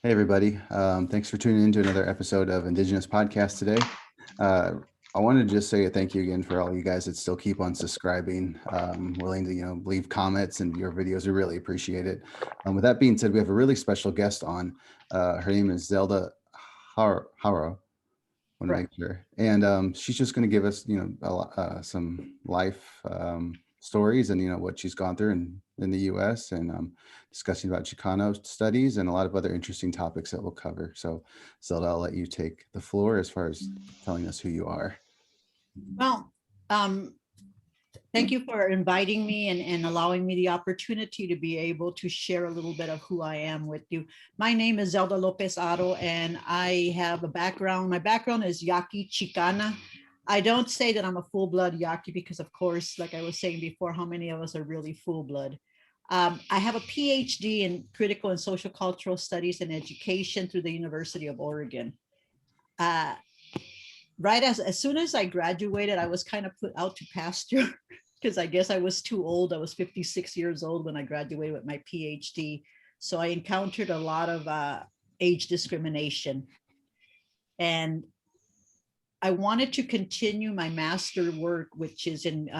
Hey, everybody. Thanks for tuning in to another episode of Indigenous Podcast today. Uh, I wanted to just say a thank you again for all you guys that still keep on subscribing, willing to, leave comments and your videos. We really appreciate it. With that being said, we have a really special guest on. Her name is Zelda Haro. Want to make Correct. sure. And she's just going to give us, some life stories and, what she's gone through in the U.S. and discussing about Chicano studies and a lot of other interesting topics that we'll cover. So, Zelda, I'll let you take the floor as far as telling us who you are. Well, um, thank you for inviting me and allowing me the opportunity to be able to share a little bit of who I am with you. My name is Zelda Lopez Haro, and I have a background. My background is Yaqui Chicana. I don't say that I'm a full blood Yaqui because, of course, like I was saying before, how many of us are really full blood? I have a PhD in critical and social cultural studies and education through the University of Oregon. Uh, right as soon as I graduated, I was kind of put out to pasture because I guess I was too old. I was 56 years old when I graduated with my PhD. So I encountered a lot of age discrimination. And I wanted to continue my master work, which is in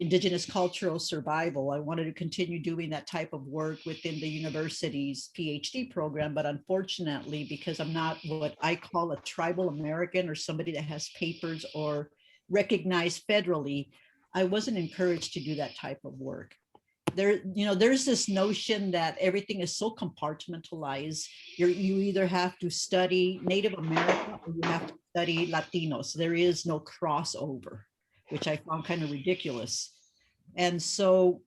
Indigenous cultural survival. I wanted to continue doing that type of work within the university's PhD program, but unfortunately, because I'm not what I call a tribal American or somebody that has papers or recognized federally, I wasn't encouraged to do that type of work. There's this notion that everything is so compartmentalized. You either have to study Native America or you have to study Latinos. There is no crossover, which I found kind of ridiculous. And so,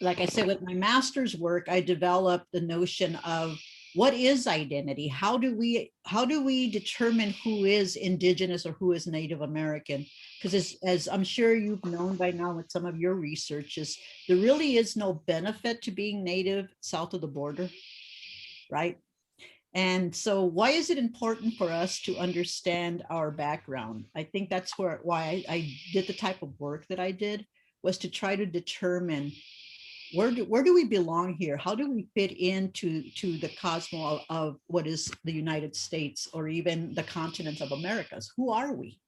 like I said, with my master's work, I developed the notion of what is identity? How do we determine who is Indigenous or who is Native American? Because as I'm sure you've known by now with some of your researches, there really is no benefit to being Native south of the border, right? And so why is it important for us to understand our background? I think that's why I did the type of work that I did, was to try to determine where do we belong here? How do we fit into the cosmos of what is the United States or even the continent of Americas? Who are we?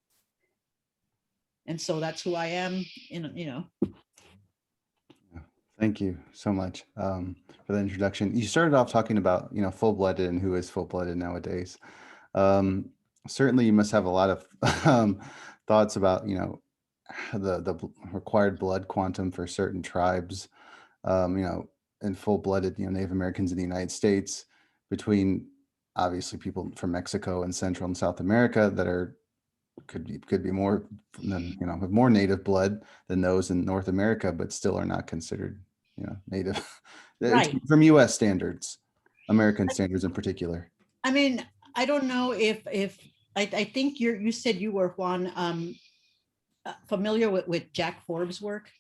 And so that's who I am in. Thank you so much for the introduction. You started off talking about, full-blooded and who is full-blooded nowadays. Um, Certainly, you must have a lot of thoughts about, the required blood quantum for certain tribes, um, you know, and full-blooded, Native Americans in the United States, between obviously people from Mexico and Central and South America that are could be more than, have more native blood than those in North America, but still are not considered, native. It's Right. from U.S. standards, American standards in particular. I mean, I don't know if I think you said you were Juan familiar with Jack Forbes' work.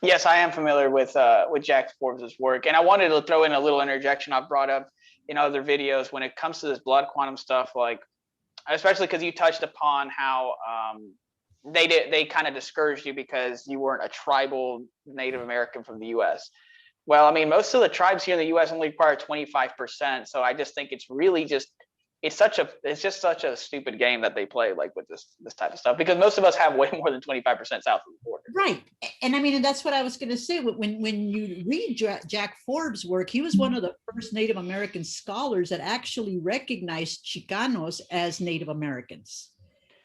Yes, I am familiar with Jack Forbes' work, and I wanted to throw in a little interjection I've brought up in other videos when it comes to this blood quantum stuff, like especially because you touched upon how they kind of discouraged you because you weren't a tribal Native American from the U.S. Well, I mean, most of the tribes here in the U.S. only require 25%, so I just think it's really just it's just such a stupid game that they play, like with this type of stuff, because most of us have way more than 25% south of the border. Right. And I mean, and that's what I was going to say. When you read Jack Forbes' work, he was one of the first Native American scholars that actually recognized Chicanos as Native Americans.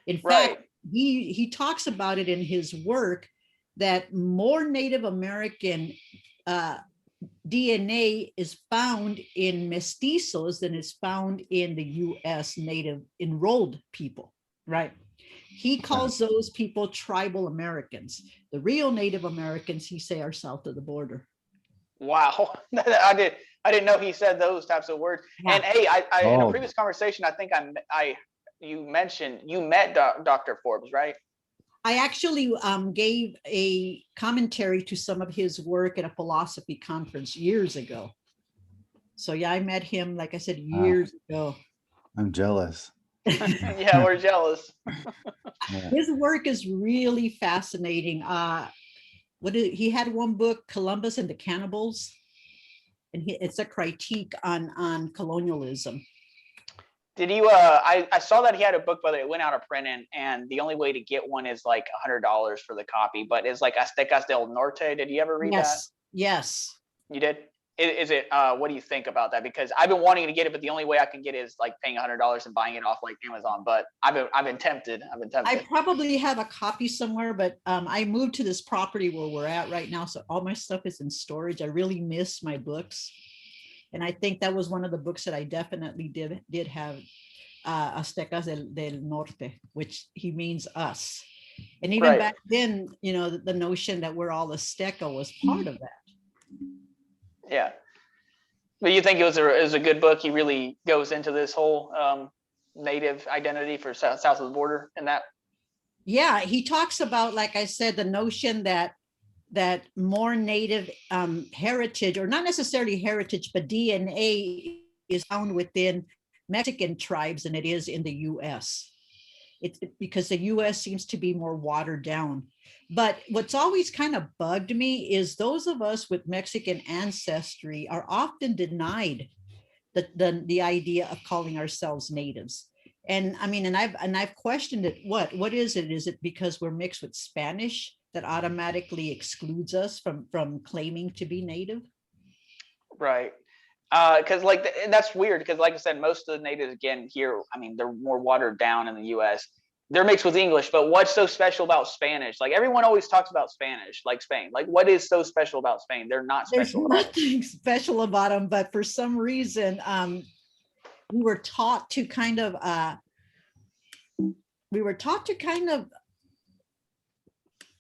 In Right. fact, he talks about it in his work that more Native American uh, DNA is found in mestizos than is found in the US Native enrolled people, right? He calls those people tribal Americans. The real Native Americans, he say, are south of the border. Wow. I didn't know he said those types of words. Yeah. And hey, I in a Oh, previous conversation, I think I you mentioned you met Dr. Forbes, right? I actually gave a commentary to some of his work at a philosophy conference years ago. So yeah, I met him, like I said, wow. years ago. I'm jealous. Yeah, we're jealous. Yeah. His work is really fascinating. He had one book, Columbus and the Cannibals, and it's a critique on colonialism. Did you? I saw that he had a book, but it went out of print, and the only way to get one is like $100 for the copy. But it's like Aztecas del Norte. Did you ever read that? Yes. You did. Is it? What do you think about that? Because I've been wanting to get it, but the only way I can get it is like paying $100 and buying it off like Amazon. But I've been tempted. I probably have a copy somewhere, but I moved to this property where we're at right now, so all my stuff is in storage. I really miss my books. And I think that was one of the books that I definitely did have, Aztecas del Norte, which he means us. And even back then, you know, the notion that we're all Azteca was part of that. Yeah. But you think it was a good book? He really goes into this whole native identity for south of the border and that. Yeah, he talks about, like I said, the notion that more native heritage, or not necessarily heritage, but DNA is found within Mexican tribes than it is in the US. It's because the US seems to be more watered down. But what's always kind of bugged me is those of us with Mexican ancestry are often denied the idea of calling ourselves natives. And I mean, and I've questioned it. What is it? Is it because we're mixed with Spanish that automatically excludes us from claiming to be native? Right. Because that's weird, because like I said, most of the natives again here, I mean, they're more watered down in the US. They're mixed with English, but what's so special about Spanish? Like everyone always talks about Spanish, like Spain. Like what is so special about Spain? They're not special. There's nothing special about them, but for some reason, we were taught to kind of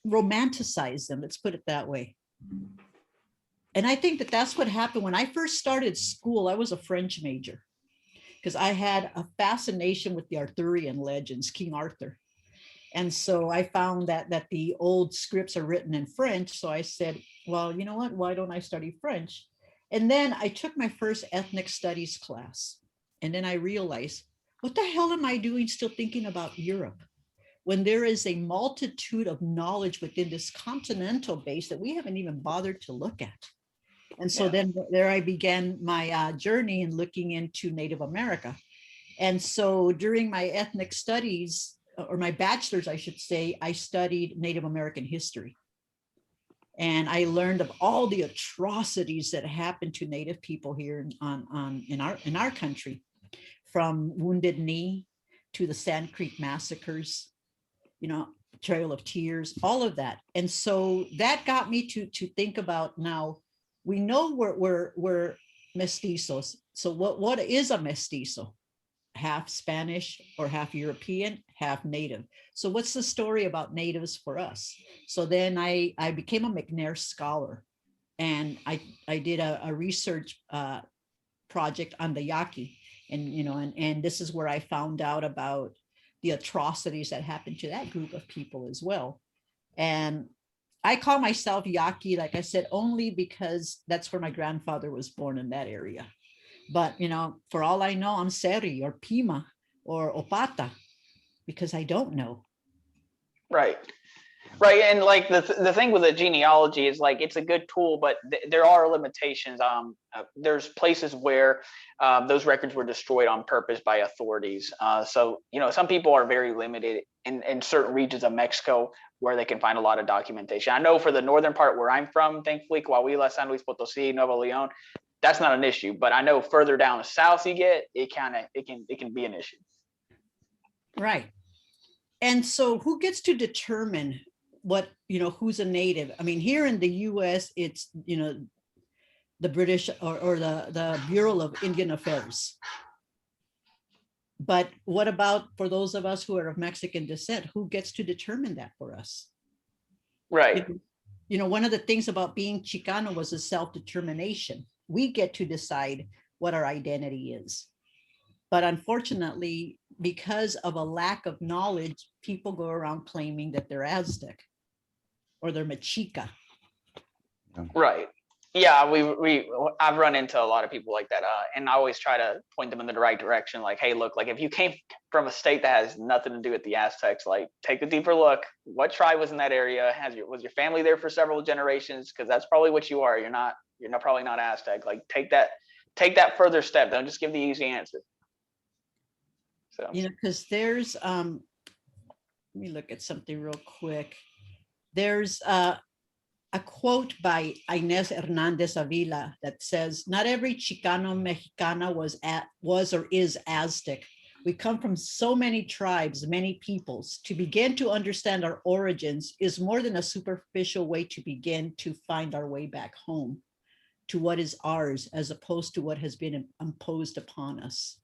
romanticize them. Let's put it that way. And I think that's what happened when I first started school. I was a French major because I had a fascination with the Arthurian legends, King Arthur. And so I found that the old scripts are written in French. So I said, well, you know what? Why don't I study French? And then I took my first ethnic studies class. And then I realized, what the hell am I doing still thinking about Europe, when there is a multitude of knowledge within this continental base that we haven't even bothered to look at? And so then there I began my journey in looking into Native America. And so during my ethnic studies, or my bachelor's, I should say, I studied Native American history. And I learned of all the atrocities that happened to Native people here in our country, from Wounded Knee to the Sand Creek massacres, you know, Trail of Tears, all of that. And so that got me to think about, now we know we're mestizos. So what is a mestizo? Half Spanish or half European, half Native. So what's the story about natives for us? So then I became a McNair scholar, and I did a research project on the Yaqui, and you know, and this is where I found out about the atrocities that happened to that group of people as well. And I call myself Yaqui, like I said, only because that's where my grandfather was born, in that area. But, you know, for all I know, I'm Seri or Pima or Opata, because I don't know. Right. Right. And like the thing with the genealogy is, like, it's a good tool, but there are limitations. There's places where those records were destroyed on purpose by authorities. So, you know, some people are very limited in certain regions of Mexico where they can find a lot of documentation. I know for the northern part where I'm from, thankfully, Coahuila, San Luis Potosí, Nuevo León, that's not an issue. But I know further down the south you get, it can be an issue. Right. And so who gets to determine what, you know, who's a native? I mean, here in the US, it's, you know, the British or the Bureau of Indian Affairs. But what about for those of us who are of Mexican descent? Who gets to determine that for us? Right. You know, one of the things about being Chicano was a self-determination. We get to decide what our identity is. But unfortunately, because of a lack of knowledge, people go around claiming that they're Aztec or they're Mexica. Right. Yeah, I've run into a lot of people like that, and I always try to point them in the right direction. Like, hey, look, like if you came from a state that has nothing to do with the Aztecs, like take a deeper look. What tribe was in that area? Was your family there for several generations? Because that's probably what you are. You're not you're not, probably not Aztec. Like take that further step. Don't just give the easy answer. So because there's let me look at something real quick. There's a quote by Inés Hernandez Avila that says, "Not every Chicano Mexicana was or is Aztec. We come from so many tribes, many peoples. To begin to understand our origins is more than a superficial way to begin to find our way back home to what is ours, as opposed to what has been imposed upon us."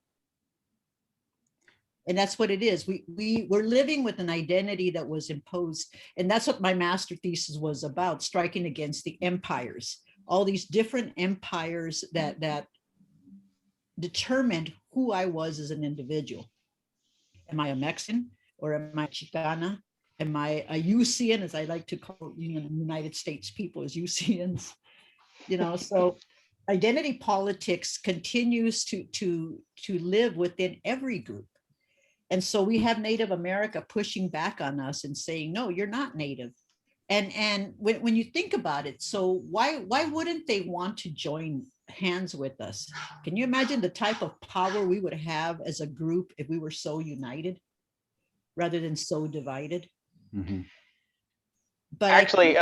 And that's what it is. We're living with an identity that was imposed. And that's what my master thesis was about, striking against the empires, all these different empires that determined who I was as an individual. Am I a Mexican or am I Chicana? Am I a UCN, as I like to call the United States people as UCNs? So identity politics continues to live within every group. And so we have Native America pushing back on us and saying, no, you're not Native. And when you think about it, so why wouldn't they want to join hands with us? Can you imagine the type of power we would have as a group if we were so united rather than so divided? Mhm. But actually,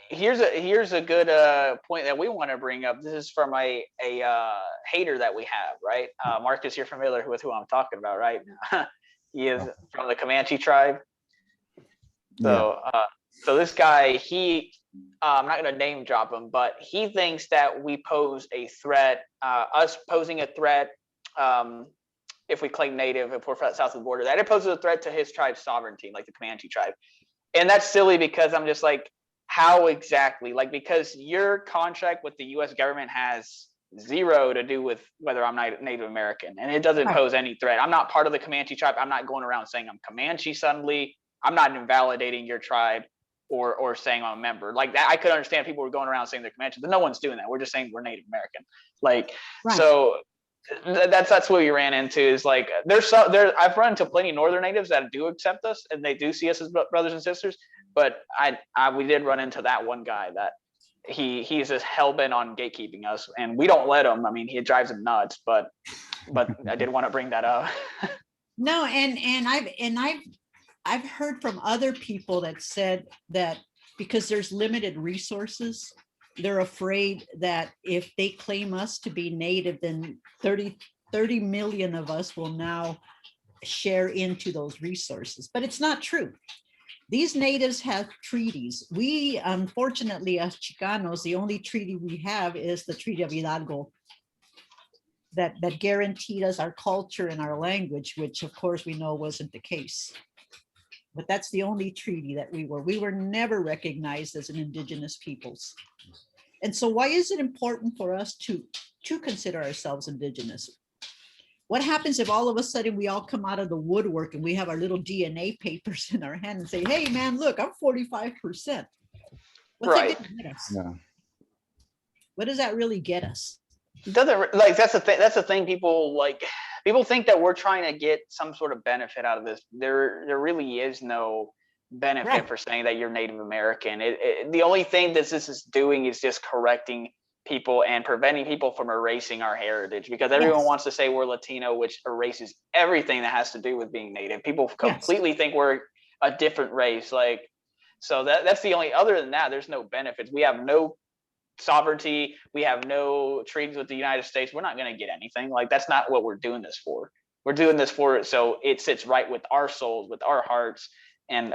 here's a good point that we want to bring up. This is from a hater that we have, right? Marcus, you're familiar with who I'm talking about, right? He is from the Comanche tribe. So so this guy, I'm not going to name drop him, but he thinks that we pose a threat, us posing a threat, if we claim Native, if we're south of the border, that it poses a threat to his tribe's sovereignty, like the Comanche tribe. And that's silly, because I'm just like, how exactly? Like, because your contract with the US government has zero to do with whether I'm Native American, and it doesn't pose any threat. I'm not part of the Comanche tribe. I'm not going around saying I'm Comanche suddenly. I'm not invalidating your tribe or saying I'm a member. Like that, I could understand people were going around saying they're Comanche, but no one's doing that. We're just saying we're Native American. Like, so that's what we ran into, is like I've run into plenty of Northern Natives that do accept us and they do see us as brothers and sisters, but we did run into that one guy that he's just hell-bent on gatekeeping us, and we don't let him. I mean, he drives him nuts, but I did want to bring that up. No, and I've heard from other people that said that because there's limited resources, they're afraid that if they claim us to be Native, then 30 million of us will now share into those resources. But it's not true. These natives have treaties. We, unfortunately, as Chicanos, the only treaty we have is the Treaty of Hidalgo that guaranteed us our culture and our language, which of course we know wasn't the case. But that's the only treaty that we were never recognized as an indigenous peoples. And so why is it important for us to consider ourselves indigenous? What happens if all of a sudden we all come out of the woodwork and we have our little DNA papers in our hand and say, hey man, look, I'm 45%. What's that gonna get us? Yeah. What does that really get us? Doesn't, like, that's the thing people think that we're trying to get some sort of benefit out of this. There really is no benefit for saying that you're Native American. The only thing that this is doing is just correcting people and preventing people from erasing our heritage, because everyone wants to say we're Latino, which erases everything that has to do with being Native. People completely think we're a different race. Like, so that's the only, other than that, there's no benefits. We have no sovereignty. We have no treaties with the United States. We're not going to get anything. Like, that's not what we're doing this for. We're doing this for so it sits right with our souls, with our hearts, and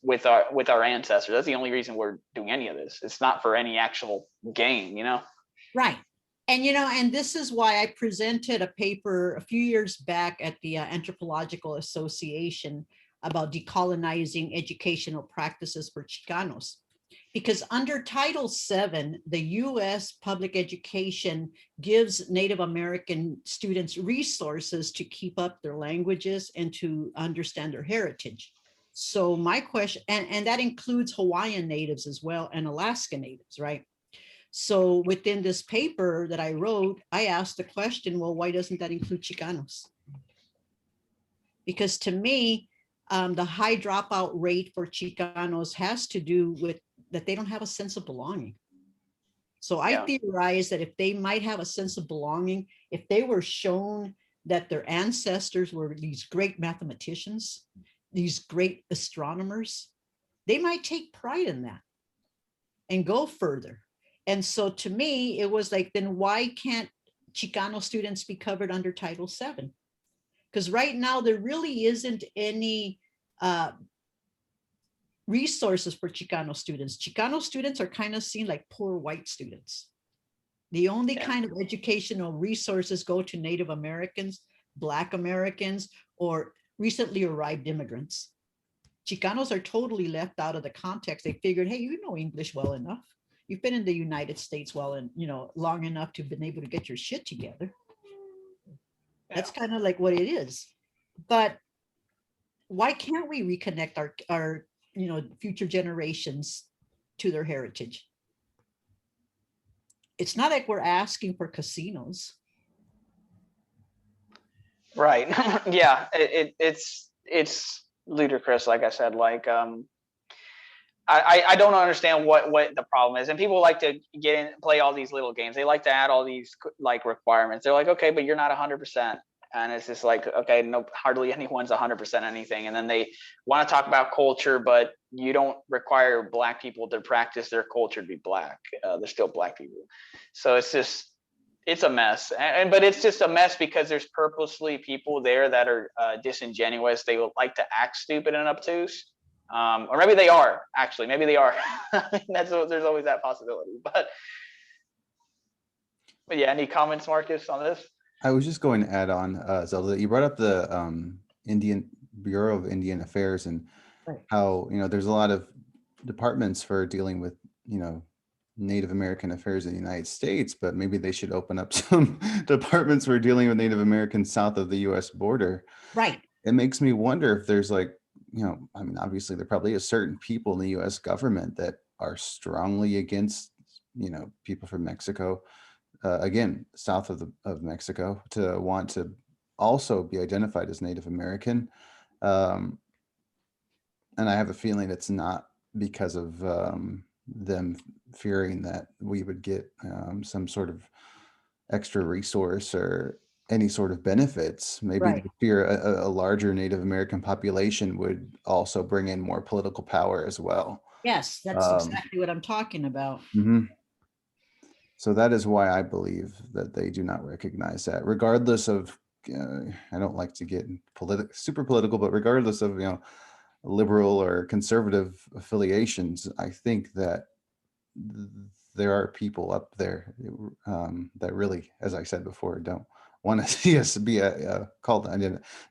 with our ancestors. That's the only reason we're doing any of this. It's not for any actual gain, Right. And, and this is why I presented a paper a few years back at the Anthropological Association about decolonizing educational practices for Chicanos. Because under Title VII, the U.S. public education gives Native American students resources to keep up their languages and to understand their heritage. So my question, and that includes Hawaiian natives as well, and Alaska natives, right? So within this paper that I wrote, I asked the question, well, why doesn't that include Chicanos? Because to me, the high dropout rate for Chicanos has to do with that they don't have a sense of belonging. So I theorize that if they might have a sense of belonging, if they were shown that their ancestors were these great mathematicians, these great astronomers, they might take pride in that and go further. And so to me, it was like, then why can't Chicano students be covered under Title VII? Because right now there really isn't any resources for Chicano students. Chicano students are kind of seen like poor white students. The only kind of educational resources go to Native Americans, Black Americans, or recently arrived immigrants. Chicanos are totally left out of the context. They figured, hey, you know English well enough. You've been in the United States well and long enough to have been able to get your shit together. That's kind of like what it is. But why can't we reconnect our future generations to their heritage? It's not like we're asking for casinos. Right. Yeah, it's ludicrous. Like I said, like I don't understand what the problem is, and people like to get in, play all these little games. They like to add all these like requirements. They're like, okay, but you're not 100%, and it's just like, okay, no, hardly anyone's 100% anything. And then they want to talk about culture, but you don't require Black people to practice their culture to be Black. They're still Black people, so it's a mess. But it's just a mess because there's purposely people there that are disingenuous. They would like to act stupid and obtuse. Or maybe they are, actually. Maybe they are. There's always that possibility. But yeah, any comments, Marcus, on this? I was just going to add on, Zelda, you brought up the Indian Bureau of Indian Affairs and how, there's a lot of departments for dealing with, Native American affairs in the United States, but maybe they should open up some departments for dealing with Native Americans south of the US border. Right. It makes me wonder if there's like, obviously there probably is certain people in the US government that are strongly against, people from Mexico, again, south of Mexico, to want to also be identified as Native American. And I have a feeling it's not because of them fearing that we would get some sort of extra resource or any sort of benefits. Maybe they fear a larger Native American population would also bring in more political power as well. Yes, that's exactly what I'm talking about. So that is why I believe that they do not recognize that, regardless of, I don't like to get super political, but regardless of, liberal or conservative affiliations, I think that there are people up there that really, as I said before, don't want to see us be called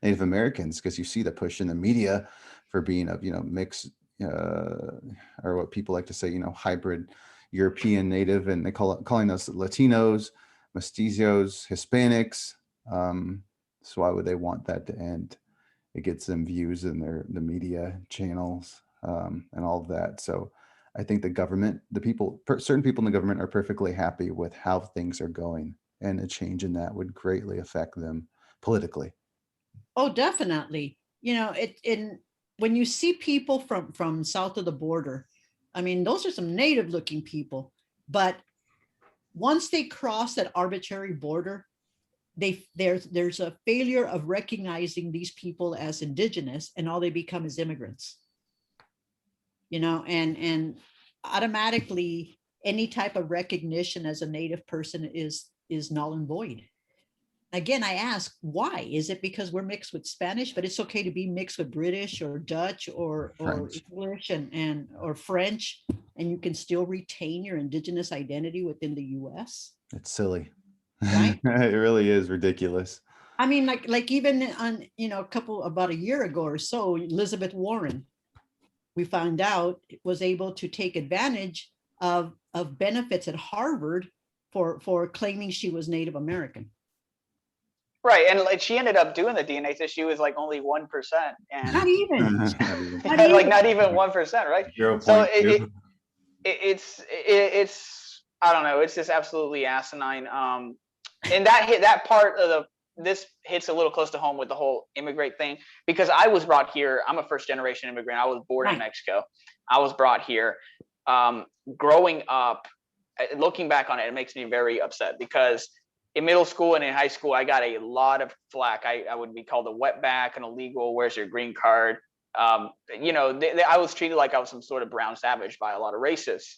Native Americans, because you see the push in the media for being of, mixed, or what people like to say, hybrid European Native, and they calling us Latinos, mestizos, Hispanics. So why would they want that to end? It gets them views in the media channels and all of that. So I think the government, certain people in the government are perfectly happy with how things are going, and a change in that would greatly affect them politically. Oh, definitely. When you see people from south of the border, those are some native looking people, but once they cross that arbitrary border, there's a failure of recognizing these people as indigenous, and all they become is immigrants. And automatically any type of recognition as a native person is null and void. Again, I ask, why? Is it because we're mixed with Spanish, but it's okay to be mixed with British or Dutch or English or French, and you can still retain your indigenous identity within the US? It's silly. Right? It really is ridiculous. Like even on, about a year ago or so, Elizabeth Warren, we found out, was able to take advantage of benefits at Harvard for claiming she was Native American. Right, and like she ended up doing the DNA test. She was like only 1%, and not even not even 1%, right? 0. So it's I don't know. It's just absolutely asinine. And that part of this hits a little close to home with the whole immigrant thing, because I was brought here. I'm a first generation immigrant. I was born in Mexico. I was brought here. Growing up, looking back on it, it makes me very upset because in middle school and in high school, I got a lot of flack. I would be called a wetback, an illegal, where's your green card? You know, I was treated like I was some sort of brown savage by a lot of racists.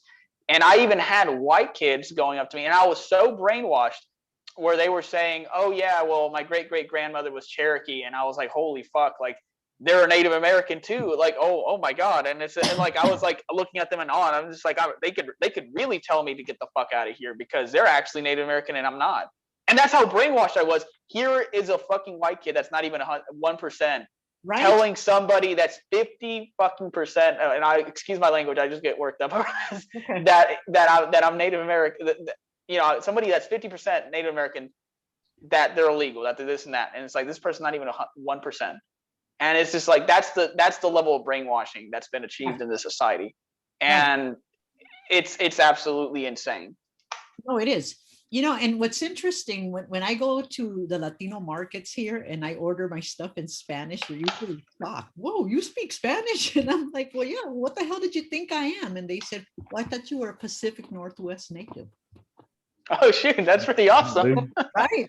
And I even had white kids going up to me, and I was so brainwashed where they were saying, oh yeah, well, my great great grandmother was Cherokee. And I was like, holy fuck, like they're a Native American too. Like, oh my God. And like, I was like looking at them and on, I'm just like, they could really tell me to get the fuck out of here because they're actually Native American and I'm not. And that's how brainwashed I was. Here is a fucking white kid that's not even 1%. Right. Telling somebody that's 50 fucking percent, and I excuse my language, I just get worked up, okay. that I'm Native American, you know, somebody that's 50% Native American, that they're illegal, that they're this and that, and it's like this person not even 1%, and it's just like that's the level of brainwashing that's been achieved in this society, and it's absolutely insane. No, it is. You know, and what's interesting, when I go to the Latino markets here and I order my stuff in Spanish, they're usually shocked. Whoa, you speak Spanish? And I'm like, well, yeah, what the hell did you think I am? And they said, well, I thought you were a Pacific Northwest native. Oh, shoot, that's pretty awesome. Right.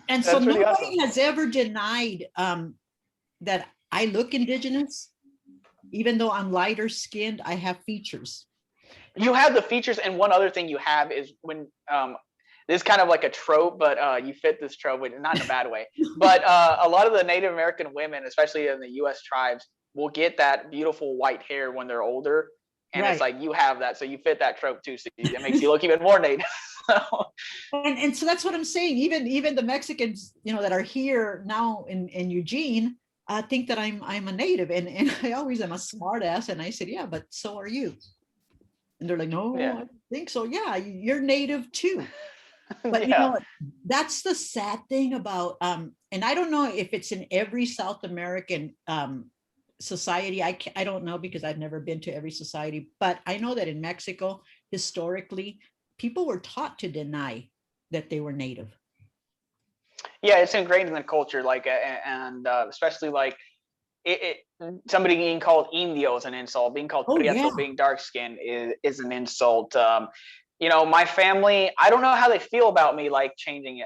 And that's so nobody awesome. Has ever denied that I look indigenous, even though I'm lighter skinned, I have features. You have the features. And one other thing you have is when, this is kind of like a trope, but you fit this trope, not in a bad way. But a lot of the Native American women, especially in the U.S. tribes, will get that beautiful white hair when they're older. And it's like, you have that. So you fit that trope too. So it makes you look even more Native. And so that's what I'm saying. Even the Mexicans, you know, that are here now in Eugene, think that I'm a Native. And I always am a smart ass. And I said, yeah, but so are you. And they're like, no, I don't think so. Yeah, you're Native too. But you know, that's the sad thing about, and I don't know if it's in every South American society. I don't know because I've never been to every society, but I know that in Mexico, historically, people were taught to deny that they were Native. Yeah, it's ingrained in the culture, like, and especially like somebody being called Indio is an insult. Being called Prieto, being dark skinned is an insult. You know, my family, I don't know how they feel about me, like changing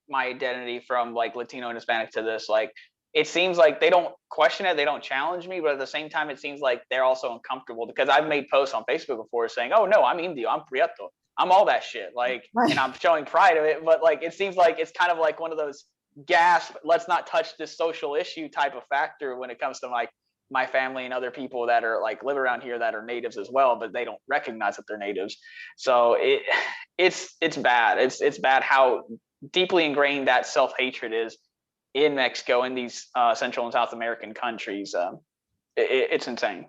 my identity from like Latino and Hispanic to this. Like, it seems like they don't question it, they don't challenge me, but at the same time, it seems like they're also uncomfortable because I've made posts on Facebook before saying, oh no, I'm Indio, I'm Prieto, I'm all that shit. Like, and I'm showing pride of it, but like, it seems like it's kind of like one of those gasp, let's not touch this social issue type of factor when it comes to like my family and other people that are like live around here that are natives as well, but they don't recognize that they're natives. So it's bad. It's bad how deeply ingrained that self-hatred is in Mexico, in these Central and South American countries. It's insane.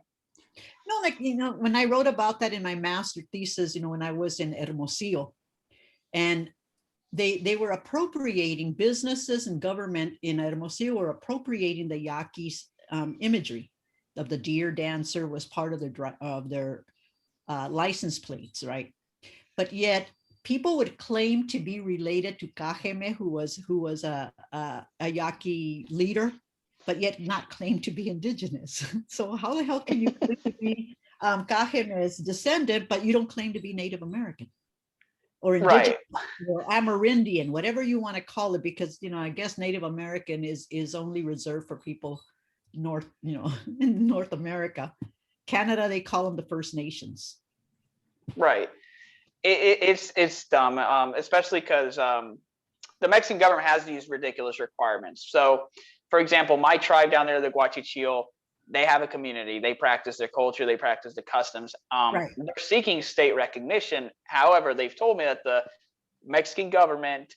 No, like, you know, when I wrote about that in my master thesis, you know, when I was in Hermosillo, and they were appropriating, businesses and government in Hermosillo were appropriating the Yaquis imagery of the deer dancer was part of their license plates, right? But yet people would claim to be related to Cajeme, who was a Yaqui leader, but yet not claim to be indigenous. So how the hell can you claim to be Cajeme's descendant, but you don't claim to be Native American or indigenous, or Amerindian, whatever you want to call it? Because, you know, I guess Native American is only reserved for people North, you know, in North America. Canada, they call them the First Nations. Right. It's dumb, especially because the Mexican government has these ridiculous requirements. So, for example, my tribe down there, the Guachichil, they have a community. They practice their culture. They practice the customs. They're seeking state recognition. However, they've told me that the Mexican government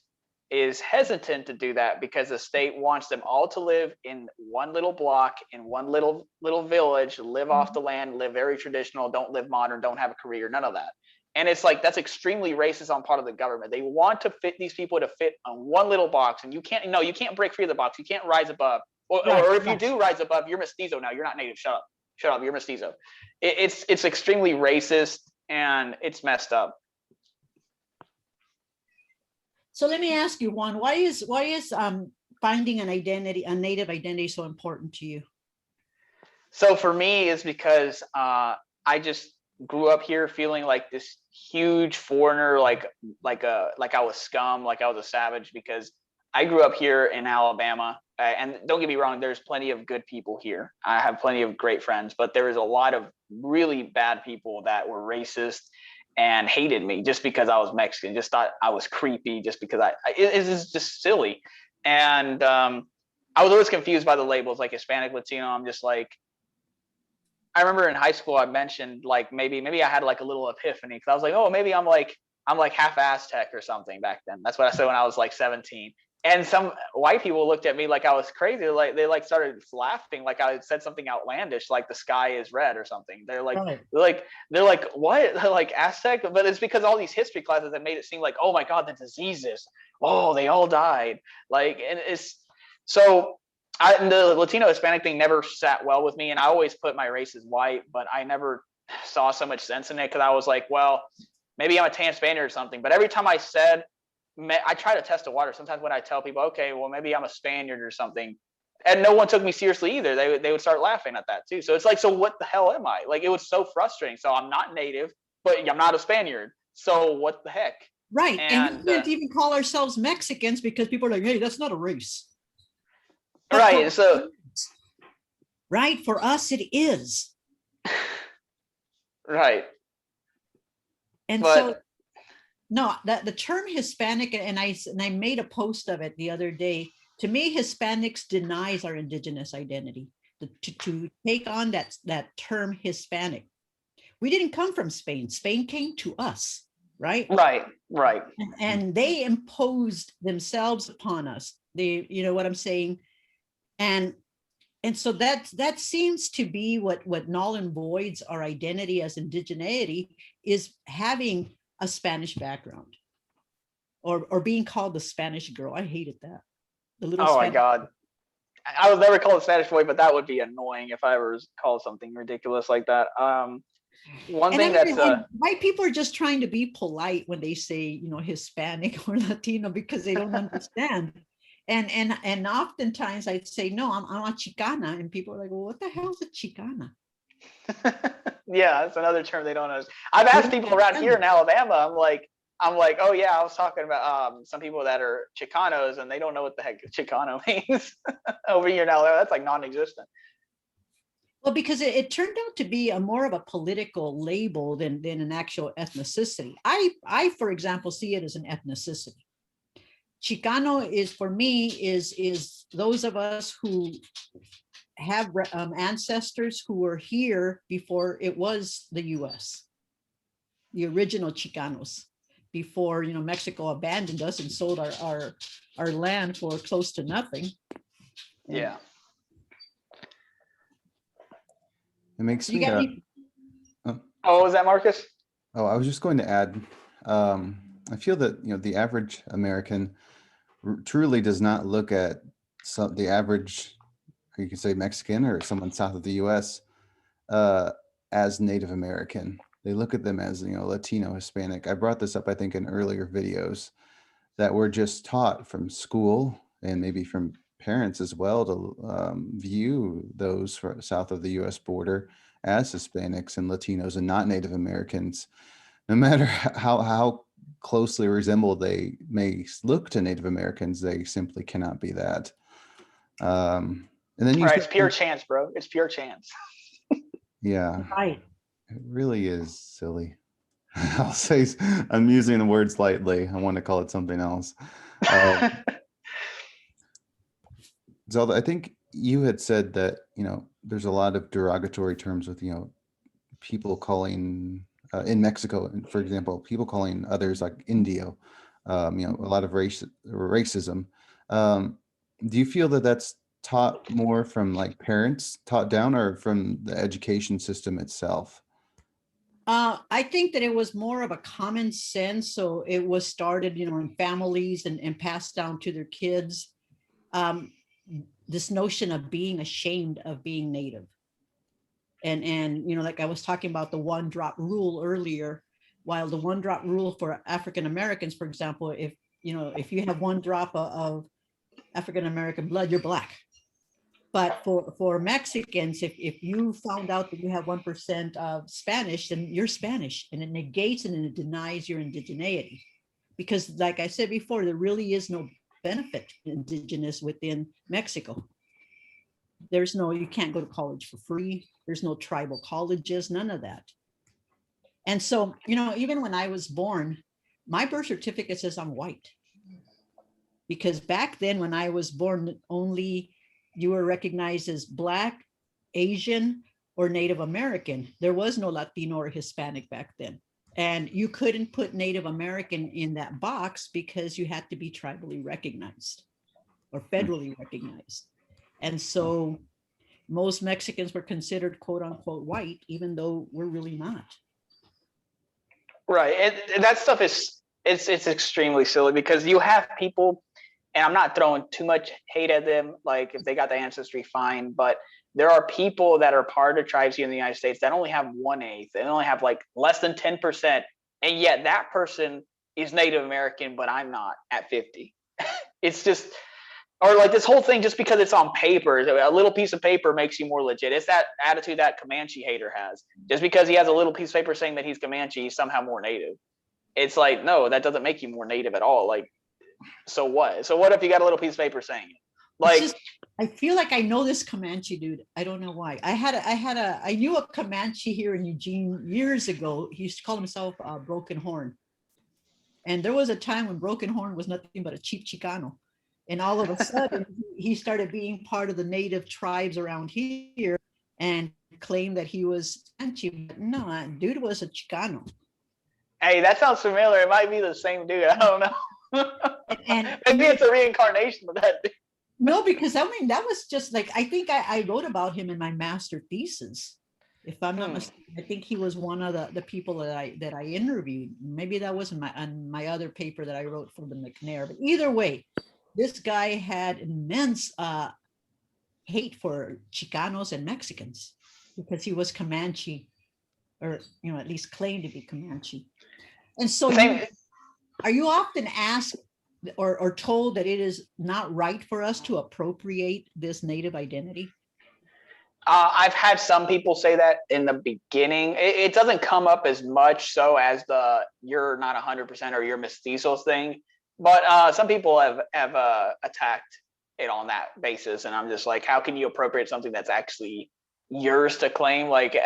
is hesitant to do that because the state wants them all to live in one little block, in one little village, live off the land, live very traditional, don't live modern, don't have a career, none of that. And it's like, that's extremely racist on part of the government. They want to fit these people to fit on one little box, and you can't break free of the box. You can't rise above, or if you do rise above, you're mestizo now. You're not native. Shut up. You're mestizo. It's extremely racist, and it's messed up. So let me ask you, Juan, why is finding an identity, a Native identity, so important to you? So for me, it's because grew up here feeling like this huge foreigner, like I was scum, like I was a savage, because I grew up here in Alabama. And don't get me wrong, there's plenty of good people here. I have plenty of great friends, but there was a lot of really bad people that were racist and hated me just because I was Mexican, just thought I was creepy, just because it's just silly. And I was always confused by the labels like Hispanic, Latino. I'm just like, I remember in high school I mentioned like maybe I had like a little epiphany, because I was like, oh, maybe I'm like half Aztec or something back then. That's what I said when I was like 17. And some white people looked at me like I was crazy. Like they like started laughing, like I said something outlandish, like the sky is red or something. They're like, Right. they're like, what? They're like Aztec? But it's because all these history classes that made it seem like, oh my God, the diseases. Oh, they all died. Like, and it's so. The Latino Hispanic thing never sat well with me, and I always put my race as white, but I never saw so much sense in it, because I was like, well, maybe I'm a tan Spaniard or something. But every time I said, I try to test the water. Sometimes when I tell people, okay, well, maybe I'm a Spaniard or something, and no one took me seriously either, they would start laughing at that too. So it's like, so what the hell am I? Like, it was so frustrating. So I'm not native, but I'm not a Spaniard. So what the heck? Right. And we And can't even call ourselves Mexicans because people are like, hey, that's not a race. But right. So right, for us it is. right. And But so no, the term Hispanic, and I made a post of it the other day. To me, Hispanics denies our indigenous identity. To take on that term Hispanic, we didn't come from Spain. Spain came to us, right? right. And they imposed themselves upon us. They, you know what I'm saying? And so that seems to be what null and voids our identity as indigeneity, is having a Spanish background, or being called the Spanish girl. I hated that. The little Oh my Spanish. God. I was never called a Spanish boy, but that would be annoying if I ever was called something ridiculous like that. One And thing then white people are just trying to be polite when they say, you know, Hispanic or Latino, because they don't understand. And oftentimes I'd say, no, I'm a Chicana, and people are like, well, what the hell is a Chicana? yeah, that's another term they don't know. I've asked people around here in Alabama. I'm like, oh yeah, I was talking about some people that are Chicanos, and they don't know what the heck Chicano means over here in Alabama. That's like non-existent. Well, because it turned out to be more of a political label than an actual ethnicity. I, for example, see it as an ethnicity. Chicano is, for me, is those of us who have ancestors who were here before it was the U.S., the original Chicanos, before, you know, Mexico abandoned us and sold our land for close to nothing. Yeah. It makes You me. got any? Oh, what was that, Marcus? Oh, I was just going to add. I feel that, you know, the average American truly does not look at the average, you could say Mexican or someone south of the U.S. As Native American. They look at them as, you know, Latino, Hispanic. I brought this up, I think, in earlier videos, that we're just taught from school and maybe from parents as well to view those south of the U.S. border as Hispanics and Latinos and not Native Americans, no matter how closely resembled they may look to Native Americans. They simply cannot be that. And then you, right, it's pure chance, bro. It's pure chance. Yeah, Right. it really is silly. I'll say, I'm using the words lightly. I want to call it something else. Zelda, I think you had said that, you know, there's a lot of derogatory terms with, you know, people calling in Mexico, for example, people calling others like Indio, you know, a lot of racism. Do you feel that that's taught more from like parents taught down, or from the education system itself? I think that it was more of a common sense. So it was started, you know, in families and passed down to their kids. This notion of being ashamed of being Native. And you know, like I was talking about the one drop rule earlier, while the one drop rule for African Americans, for example, if you know, if you have one drop of African American blood, you're Black. But for Mexicans, if you found out that you have 1% of Spanish, then you're Spanish, and it negates and it denies your indigeneity. Because like I said before, there really is no benefit to indigenous within Mexico. There's no, you can't go to college for free. There's no tribal colleges, none of that. And so, you know, even when I was born, my birth certificate says I'm white. Because back then when I was born, only you were recognized as Black, Asian, or Native American. There was no Latino or Hispanic back then. And you couldn't put Native American in that box because you had to be tribally recognized or federally recognized. And so most Mexicans were considered quote unquote white, even though we're really not. Right. And that stuff is, it's extremely silly because you have people, and I'm not throwing too much hate at them. Like if they got the ancestry, fine. But there are people that are part of tribes here in the United States that only have 1/8. They only have like less than 10%. And yet that person is Native American, but I'm not at 50. It's just, or like this whole thing, just because it's on paper, a little piece of paper makes you more legit. It's that attitude that Comanche hater has. Just because he has a little piece of paper saying that he's Comanche, he's somehow more Native. It's like, no, that doesn't make you more Native at all. Like, so what? So what if you got a little piece of paper saying it? Like, just, I feel like I know this Comanche dude. I don't know why. I knew a Comanche here in Eugene years ago. He used to call himself Broken Horn. And there was a time when Broken Horn was nothing but a cheap Chicano. And all of a sudden, he started being part of the native tribes around here and claimed that he was Comanche. No, dude was a Chicano. hey, that sounds familiar. It might be the same dude. I don't know. And maybe it's a reincarnation of that dude. No, because I mean, that was just like, I think I wrote about him in my master thesis. If I'm not mistaken, I think he was one of the people that I interviewed. Maybe that wasn't on my other paper that I wrote for the McNair. But either way, this guy had immense hate for Chicanos and Mexicans because he was Comanche, or you know, at least claimed to be Comanche. And so, are you often asked or told that it is not right for us to appropriate this Native identity? I've had some people say that in the beginning. It doesn't come up as much so as the you're not 100% or you're mestizos thing, but some people have attacked it on that basis, and I'm just like, how can you appropriate something that's actually yours to claim? Like,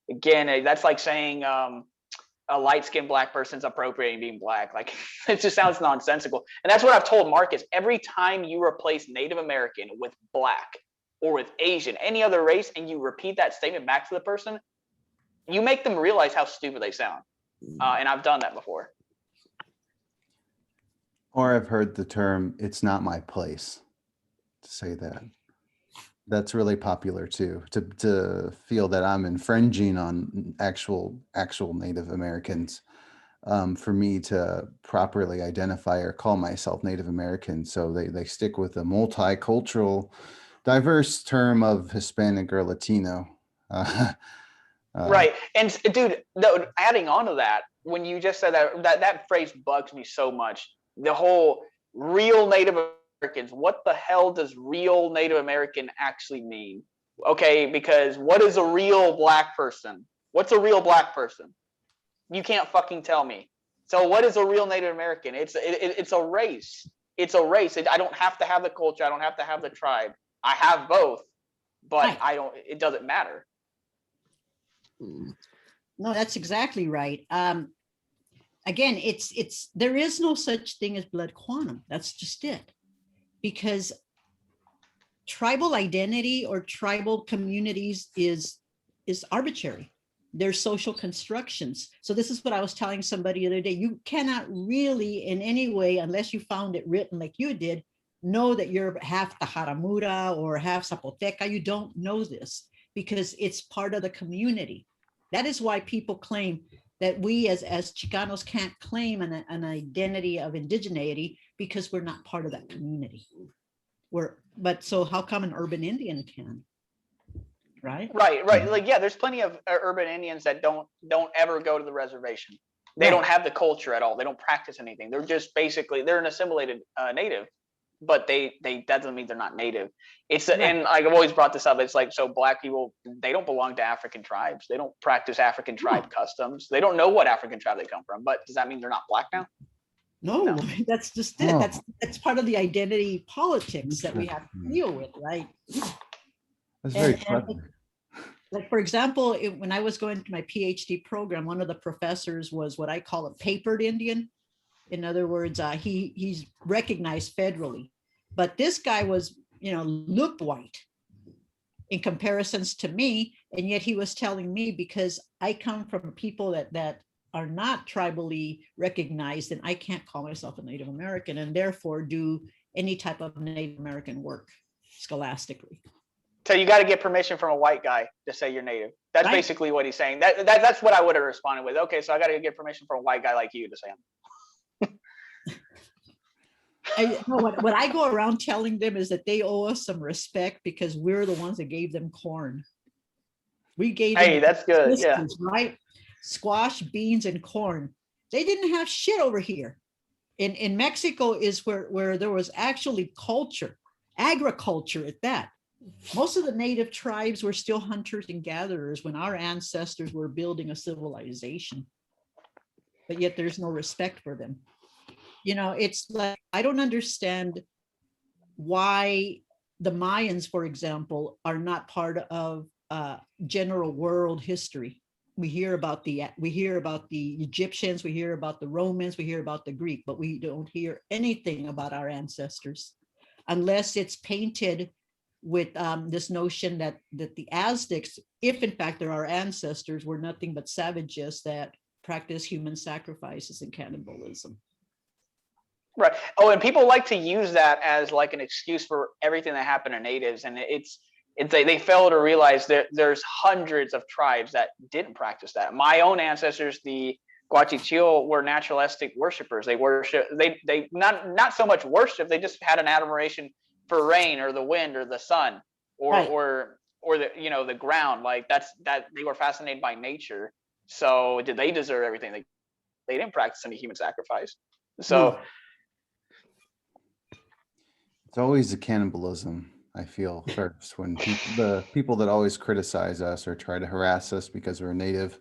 again, that's like saying a light-skinned Black person's appropriating being Black. Like, it just sounds nonsensical. And that's what I've told Marcus. Every time you replace Native American with Black or with Asian, any other race, and you repeat that statement back to the person, you make them realize how stupid they sound. And I've done that before. Or I've heard the term, it's not my place to say that. That's really popular too, to feel that I'm infringing on actual Native Americans. For me to properly identify or call myself Native American. So they stick with the multicultural, diverse term of Hispanic or Latino. Right. And dude, adding on to that, when you just said that phrase bugs me so much. The whole real Native Americans, what the hell does real Native American actually mean? Okay, because what is a real Black person? What's a real Black person? You can't fucking tell me. So what is a real Native American? It's a race. It's a race. I don't have to have the culture. I don't have to have the tribe. I have both, but right. It doesn't matter. No, that's exactly right. Again, there is no such thing as blood quantum. That's just it. Because tribal identity or tribal communities is arbitrary. They're social constructions. So this is what I was telling somebody the other day. You cannot really in any way, unless you found it written like you did, know that you're half Tajaramura or half Zapoteca. You don't know this because it's part of the community. That is why people claim that we as Chicanos can't claim an identity of indigeneity because we're not part of that community. But so how come an urban Indian can? Right. Like, yeah, there's plenty of urban Indians that don't ever go to the reservation. They don't have the culture at all. They don't practice anything. They're just basically, they're an assimilated native. but that doesn't mean they're not native. It's Right. and I've always brought this up. It's like, so black people, they don't belong to African tribes. They don't practice African tribe customs. They don't know what African tribe they come from. But does that mean they're not black now? No, No. that's just it. Oh. That's part of the identity politics that we have to deal with, right? That's very And- clever. Like, for example, when I was going to my PhD program, one of the professors was what I call a papered Indian. In other words, he's recognized federally, but this guy was, looked white in comparisons to me, and yet he was telling me, because I come from people that are not tribally recognized, and I can't call myself a Native American, and therefore do any type of Native American work scholastically. So you got to get permission from a white guy to say you're native. That's Right. basically what he's saying. That's what I would have responded with. Okay, so I got to get permission from a white guy like you to say I'm. What I go around telling them is that they owe us some respect because we're the ones that gave them corn. We gave them Hey, that's good. Yeah. existence, right? Squash, beans, and corn. They didn't have shit over here. In Mexico is where there was actually culture, agriculture at that. Most of the native tribes were still hunters and gatherers when our ancestors were building a civilization. But yet there's no respect for them. It's like, I don't understand why the Mayans, for example, are not part of general world history. We hear about the Egyptians, we hear about the Romans, we hear about the Greek, but we don't hear anything about our ancestors unless it's painted with this notion that the Aztecs, if in fact they're our ancestors, were nothing but savages that practice human sacrifices and cannibalism. Right. Oh, and people like to use that as like an excuse for everything that happened to natives, and they fail to realize that there's hundreds of tribes that didn't practice that. My own ancestors, the Guachichil, were naturalistic worshipers. They worship. They not so much worship. They just had an admiration for rain or the wind or the sun or Right. or the the ground. Like that they were fascinated by nature. So did they deserve everything? They didn't practice any human sacrifice. So It's always the cannibalism, I feel, first, when the people that always criticize us or try to harass us because we're native.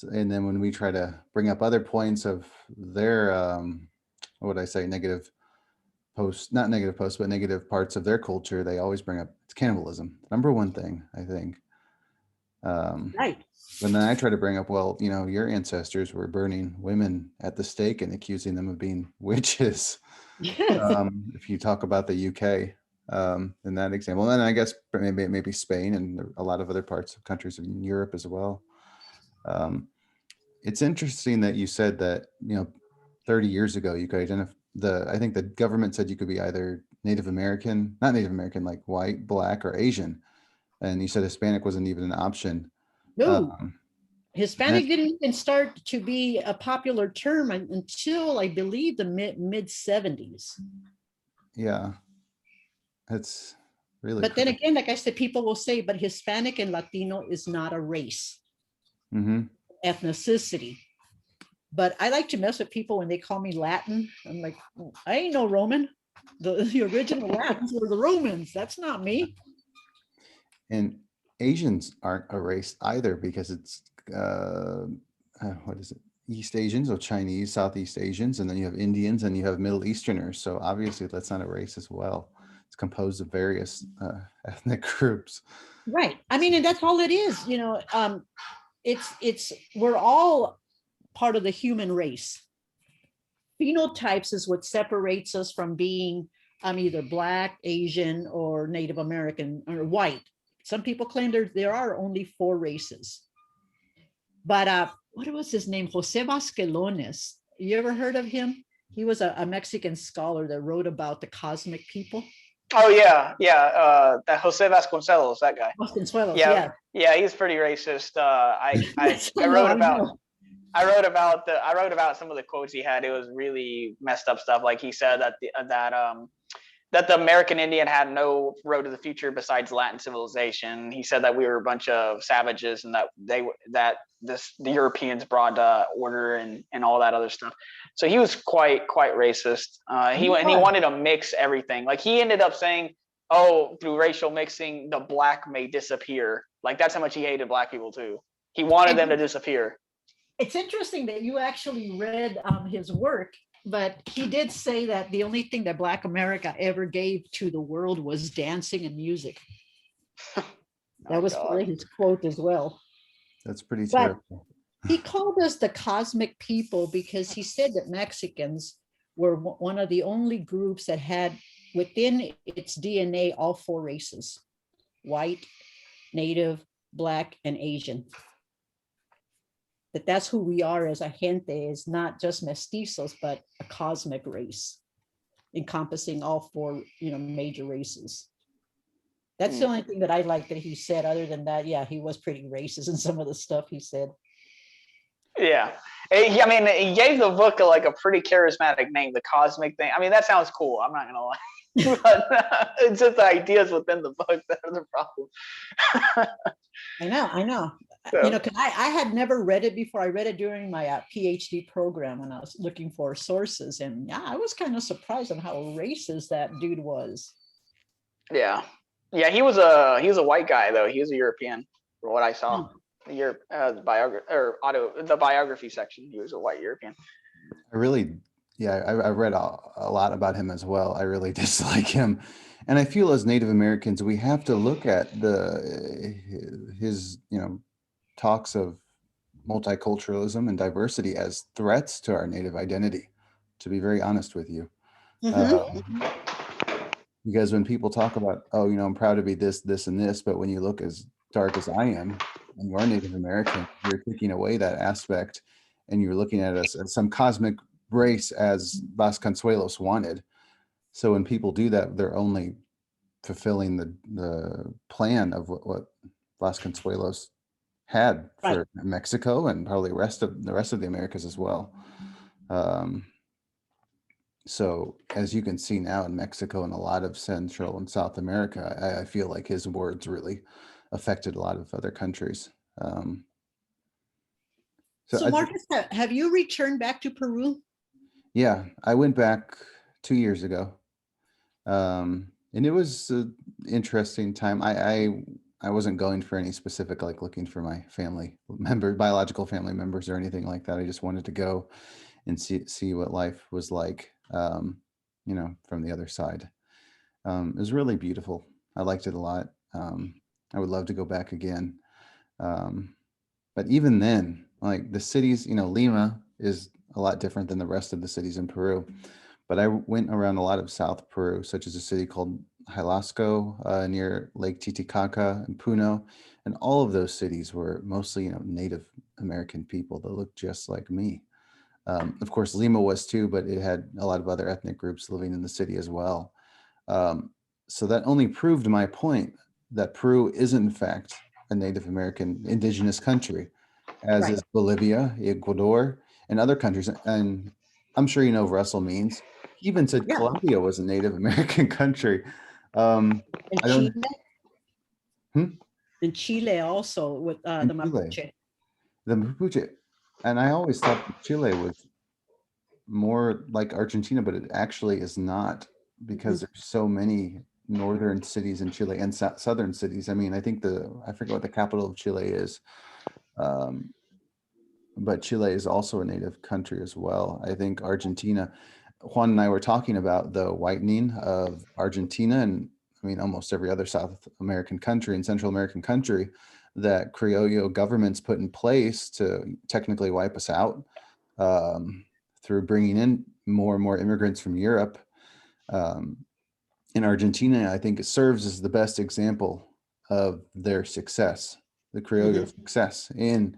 And then when we try to bring up other points of their, what would I say, negative posts, not negative posts, but negative parts of their culture, they always bring up it's cannibalism. Number one thing, I think. Right. And then I try to bring up, well, your ancestors were burning women at the stake and accusing them of being witches. Yes. If you talk about the UK in that example, and I guess maybe Spain and a lot of other parts of countries in Europe as well. It's interesting that you said that 30 years ago you could identify I think the government said you could be either Native American, not Native American, like white, black, or Asian, and you said Hispanic wasn't even an option. No, Um, Hispanic didn't even start to be a popular term until I believe the mid 70s. yeah, it's really. But then again, like I said, people will say, but Hispanic and Latino is not a race, ethnicity. But I like to mess with people when they call me Latin. I'm like, I ain't no Roman. The original Latins were the Romans. That's not me. And Asians aren't a race either, because it's what is it? East Asians or Chinese, Southeast Asians, and then you have Indians and you have Middle Easterners. So obviously that's not a race as well. It's composed of various ethnic groups. Right. I mean, and that's all it is. We're all part of the human race. Phenotypes is what separates us from being either Black, Asian, or Native American or white. Some people claim there are only 4 races. But what was his name? Jose Vasquelones. You ever heard of him? He was a Mexican scholar that wrote about the cosmic people. Oh yeah. That Jose Vasconcelos, that guy. Vasconcelos, yeah, he's pretty racist. I wrote about some of the quotes he had. It was really messed up stuff. Like he said that the American Indian had no road to the future besides Latin civilization. He said that we were a bunch of savages and that the Europeans brought order and all that other stuff. So he was quite racist. He wanted to mix everything. Like he ended up saying, "Oh, through racial mixing, the black may disappear." Like that's how much he hated black people too. He wanted them to disappear. It's interesting that you actually read his work, but he did say that the only thing that Black America ever gave to the world was dancing and music. That was his quote as well. That's pretty But terrible. he called us the cosmic people because he said that Mexicans were one of the only groups that had within its DNA all four races: white, native, black, and Asian. That's who we are as a gente, is not just mestizos, but a cosmic race encompassing all four, major races. That's the only thing that I like that he said. Other than that, yeah, he was pretty racist in some of the stuff he said. Yeah. I mean, he gave the book a pretty charismatic name, the cosmic thing. I mean, that sounds cool. I'm not going to lie. But it's just the ideas within the book that are the problem. I know. So, because I had never read it before. I read it during my PhD program when I was looking for sources. And yeah, I was kind of surprised on how racist that dude was. Yeah. Yeah, he was a white guy, though. He was a European, from what I saw. The biography section, he was a white European. I read a lot about him as well. I really dislike him, and I feel as Native Americans we have to look at his talks of multiculturalism and diversity as threats to our Native identity, to be very honest with you. Because when people talk about, I'm proud to be this, this, and this, but when you look as dark as I am, and you are Native American, you're taking away that aspect, and you're looking at us as some cosmic race as Vasconcelos wanted. So when people do that, they're only fulfilling the plan of what Vasconcelos had for Mexico and probably the rest of the Americas as well. So as you can see now in Mexico and a lot of Central and South America, I feel like his words really affected a lot of other countries. So Marcus, have you returned back to Peru? Yeah, I went back 2 years ago. And it was an interesting time. I wasn't going for any specific, like looking for my biological family members or anything like that. I just wanted to go and see what life was like, from the other side. It was really beautiful. I liked it a lot. I would love to go back again. But even then, like the cities, Lima is a lot different than the rest of the cities in Peru. But I went around a lot of South Peru, such as a city called Jalisco near Lake Titicaca and Puno. And all of those cities were mostly, Native American people that looked just like me. Of course, Lima was too, but it had a lot of other ethnic groups living in the city as well. So that only proved my point that Peru is in fact a Native American indigenous country, as is Bolivia, Ecuador, and other countries. And I'm sure you know what Russell means. He even said Colombia was a Native American country. In Chile? In Chile also with the Mapuche. The Mapuche. And I always thought that Chile was more like Argentina, but it actually is not, because there's so many northern cities in Chile and southern cities. I mean, I forget what the capital of Chile is. But Chile is also a native country as well. I think Argentina, Juan and I were talking about the whitening of Argentina, and I mean, almost every other South American country and Central American country that Criollo governments put in place to technically wipe us out through bringing in more and more immigrants from Europe. In Argentina, I think it serves as the best example of their success, the Criollo success in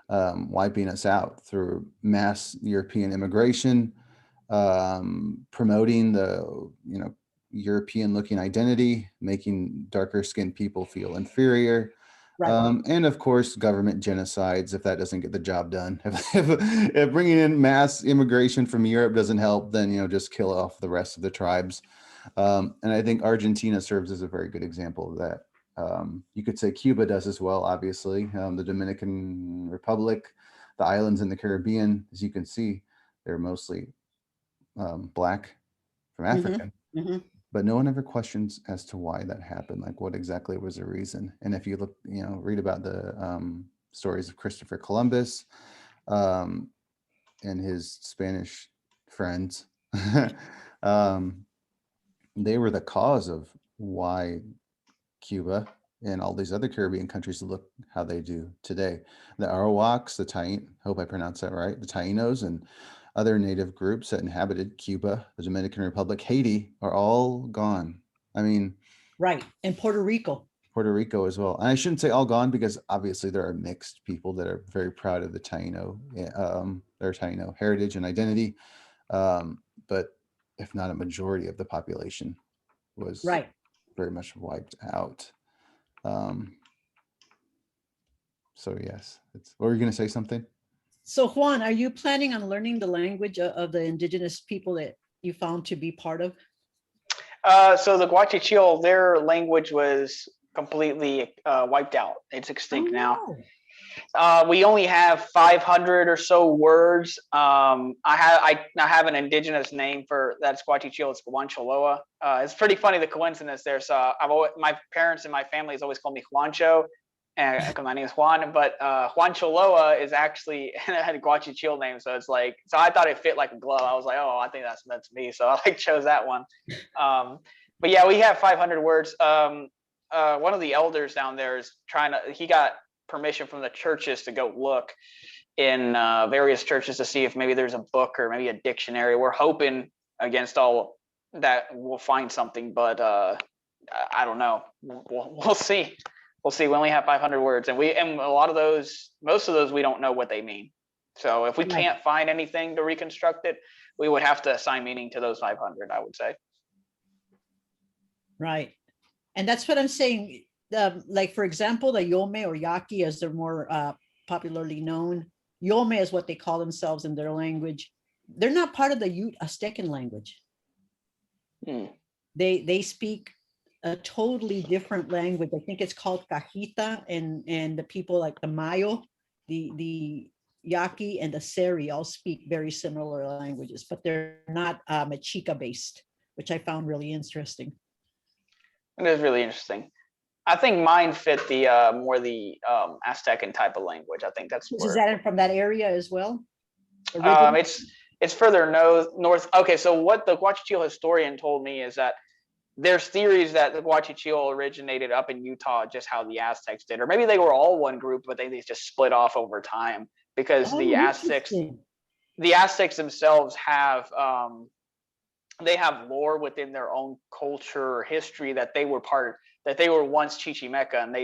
wiping us out through mass European immigration, promoting the European looking identity, making darker skinned people feel inferior. And of course, government genocides, if that doesn't get the job done. If bringing in mass immigration from Europe doesn't help, then just kill off the rest of the tribes. And I think Argentina serves as a very good example of that. You could say Cuba does as well, obviously, the Dominican Republic, the islands in the Caribbean, as you can see. They're mostly Black from Mhm, Africa. mhm. But no one ever questions as to why that happened, like what exactly was the reason. And if you look, read about the stories of Christopher Columbus um, and his Spanish friends, um, they were the cause of why Cuba and all these other Caribbean countries look how they do today. The Arawaks, hope I pronounced that right, the Tainos and other native groups that inhabited Cuba, the Dominican Republic, Haiti, are all gone. I mean, Right. And Puerto Rico. Puerto Rico as well. And I shouldn't say all gone because obviously there are mixed people that are very proud of the Taino, their Taino heritage and identity. But if not a majority of the population was Right. very much wiped out. So yes, what were you going to say something? So Juan, are you planning on learning the language of the indigenous people that you found to be part of? So the Guachichil, their language was completely wiped out. It's extinct now. We only have 500 or so words. I have an indigenous name for that Guachichil. It's Guancholoa. It's pretty funny, the coincidence there. So my parents and my family has always called me Juancho, and my name is Juan. But Juancholoa is actually a Guachichil name, so it's like, so I thought it fit like a glove. I was like, oh, I think that's me. So I chose that one. But yeah, we have 500 words. One of the elders down there is he got permission from the churches to go look in various churches to see if maybe there's a book or maybe a dictionary. We're hoping against all that we'll find something, but I don't know. We'll see. We'll see. We only have 500 words, and most of those we don't know what they mean. So if we can't find anything to reconstruct it, we would have to assign meaning to those 500, I would say. Right. And that's what I'm saying. Like, for example, the Yome or Yaqui, as they're more popularly known, Yome is what they call themselves in their language. They're not part of the Ute Aztecan language. They speak a totally different language. I think it's called Cajita, and the people like the Mayo, the Yaqui, and the Seri all speak very similar languages, but they're not Mexica based, which I found really interesting. It is really interesting. I think mine fit the more the Aztecan type of language. I think that's Is that from that area as well? It's further north. Okay, so what the Guachichil historian told me is that there's theories that the Guachichil originated up in Utah, just how the Aztecs did, or maybe they were all one group, but they just split off over time because the Aztecs themselves have they have lore within their own culture or history that they were once Chichimeca, and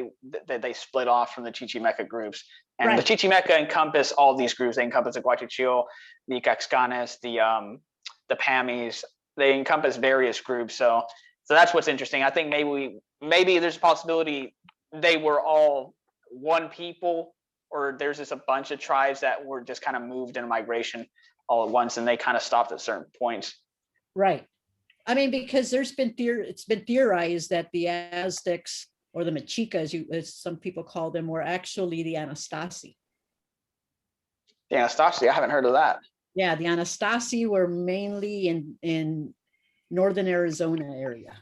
they split off from the Chichimeca groups. And the Chichimeca encompass all these groups. They encompass the Guachichil, the Caxcanes, the Pamis. They encompass various groups. So that's what's interesting. I think maybe there's a possibility they were all one people, or there's just a bunch of tribes that were just kind of moved in migration all at once, and they kind of stopped at certain points. Right. I mean, because it's been theorized that the Aztecs, or the Mexicas, as some people call them, were actually the Anastasi. The Anastasi, I haven't heard of that. Yeah, the Anastasi were mainly in northern Arizona area.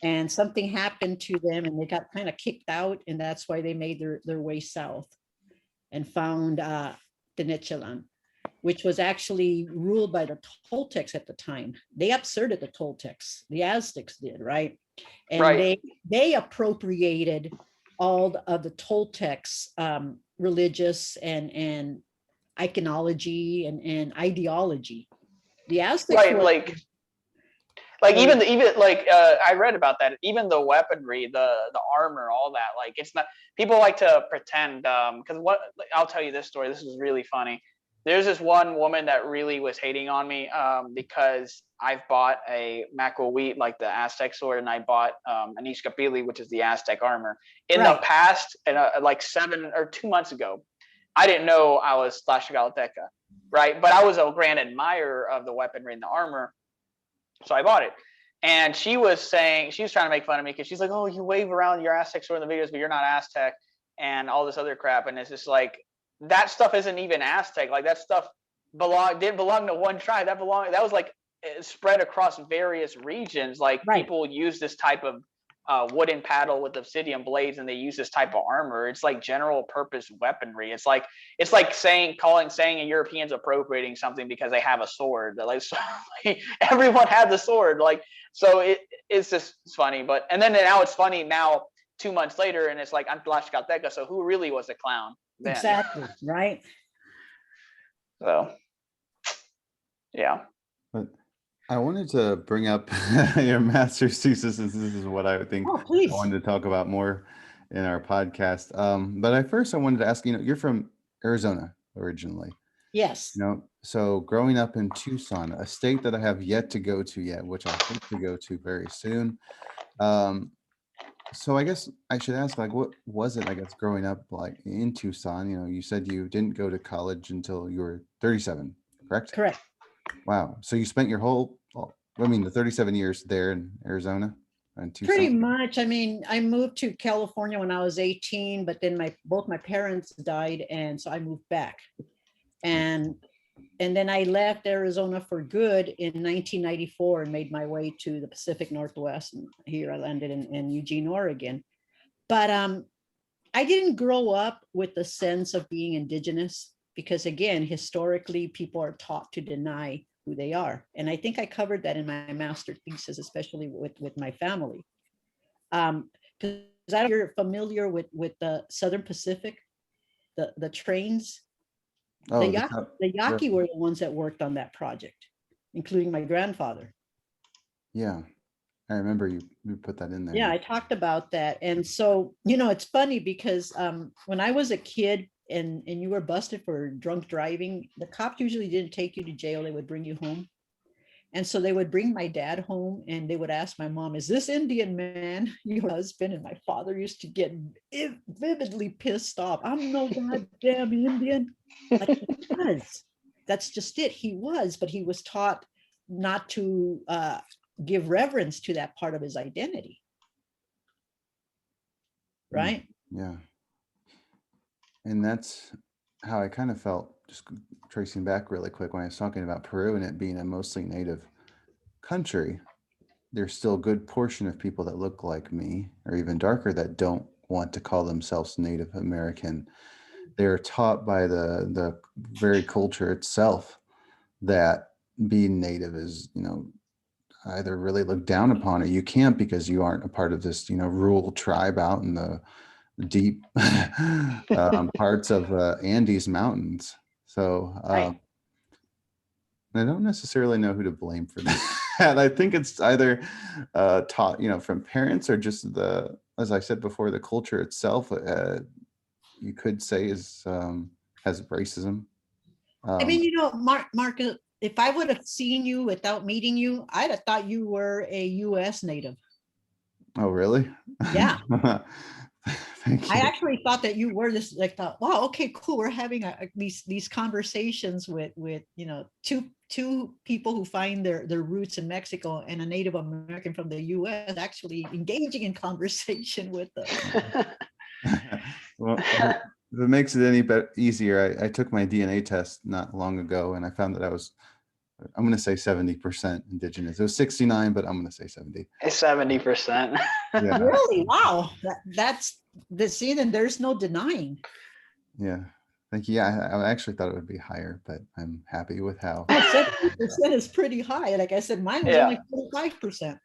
And something happened to them, and they got kind of kicked out, and that's why they made their way south and found Tenochtitlan, which was actually ruled by the Toltecs at the time. They upserted the Toltecs, the Aztecs did, right? And they appropriated all of the Toltecs' religious and iconology and ideology. The Aztecs were even I read about that. Even the weaponry, the armor, all that. Like, it's not, people like to pretend. Because I'll tell you this story. This is really funny. There's this one woman that really was hating on me because I've bought a Macohuit, like the Aztec sword, and I bought an Ixcapili, which is the Aztec armor. In the past, like 2 months ago, I didn't know I was Tlaxcalteca, right? But I was a grand admirer of the weaponry and the armor, so I bought it. And she was trying to make fun of me because she's like, "Oh, you wave around your Aztec sword in the videos, but you're not Aztec," and all this other crap. And it's just like, that stuff isn't even Aztec. Like, that stuff didn't belong to one tribe. That was like spread across various regions. Like Right. people use this type of wooden paddle with obsidian blades, and they use this type of armor. It's like general purpose weaponry. It's like saying a Europeans appropriating something because they have a sword. Like, so, like everyone had the sword. Like, so it's just funny. But and then now it's funny now 2 months later, and it's like I'm Tlaxcalteca. So who really was a clown then? Exactly. Right. So yeah. But I wanted to bring up your master's thesis, since this is what I think Oh, I please. wanted to talk about more in our podcast. But I wanted to ask, you're from Arizona originally, Yes. so growing up in Tucson, a state that I have yet to go to yet, which I hope to go to very soon. So I guess I should ask, like, what was it, I guess, growing up like in Tucson? You said you didn't go to college until you were 37, correct? Correct. Wow. So you spent your the 37 years there in Arizona and Tucson? Pretty much. I mean, I moved to California when I was 18, but then both my parents died, and so I moved back. And then I left Arizona for good in 1994 and made my way to the Pacific Northwest. And here I landed in Eugene, Oregon. But I didn't grow up with the sense of being indigenous because, again, historically, people are taught to deny who they are. And I think I covered that in my master thesis, especially with my family. Because I don't know if you're familiar with the Southern Pacific, the trains. Oh, The Yaqui were the ones that worked on that project, including my grandfather. yeah. I remember you put that in there. Yeah, I talked about that. And so, it's funny because when I was a kid and you were busted for drunk driving, the cops usually didn't take you to jail. They would bring you home. And so they would bring my dad home and they would ask my mom, is this Indian man your husband? And my father used to get vividly pissed off. I'm no goddamn Indian. But he was. That's just it. He was, but he was taught not to give reverence to that part of his identity. Right? Yeah. And that's how I kind of felt, just tracing back really quick, when I was talking about Peru and it being a mostly native country. There's still a good portion of people that look like me or even darker that don't want to call themselves Native American. They're taught by the very culture itself that being Native is, either really looked down upon, or you can't because you aren't a part of this, rural tribe out in the deep parts of Andes mountains. So Right. I don't necessarily know who to blame for that. I think it's either taught, from parents, or just as I said before, the culture itself. You could say has racism. I mean, Mark, if I would have seen you without meeting you, I'd have thought you were a U.S. native. Oh, really? Yeah. Thank you. I actually thought that you were this. Like, thought, wow, okay, cool. We're having these conversations with two people who find their roots in Mexico and a Native American from the U.S. actually engaging in conversation with us. Well, if it makes it any easier, I took my DNA test not long ago, and I found that I'm going to say 70% indigenous. It was 69, but I'm going to say 70. It's 70%. Yeah. Really? Wow. That's the scene, and there's no denying. Yeah. Thank you. Yeah, I actually thought it would be higher, but I'm happy with how. 70% is pretty high. Like I said, mine was only 45%.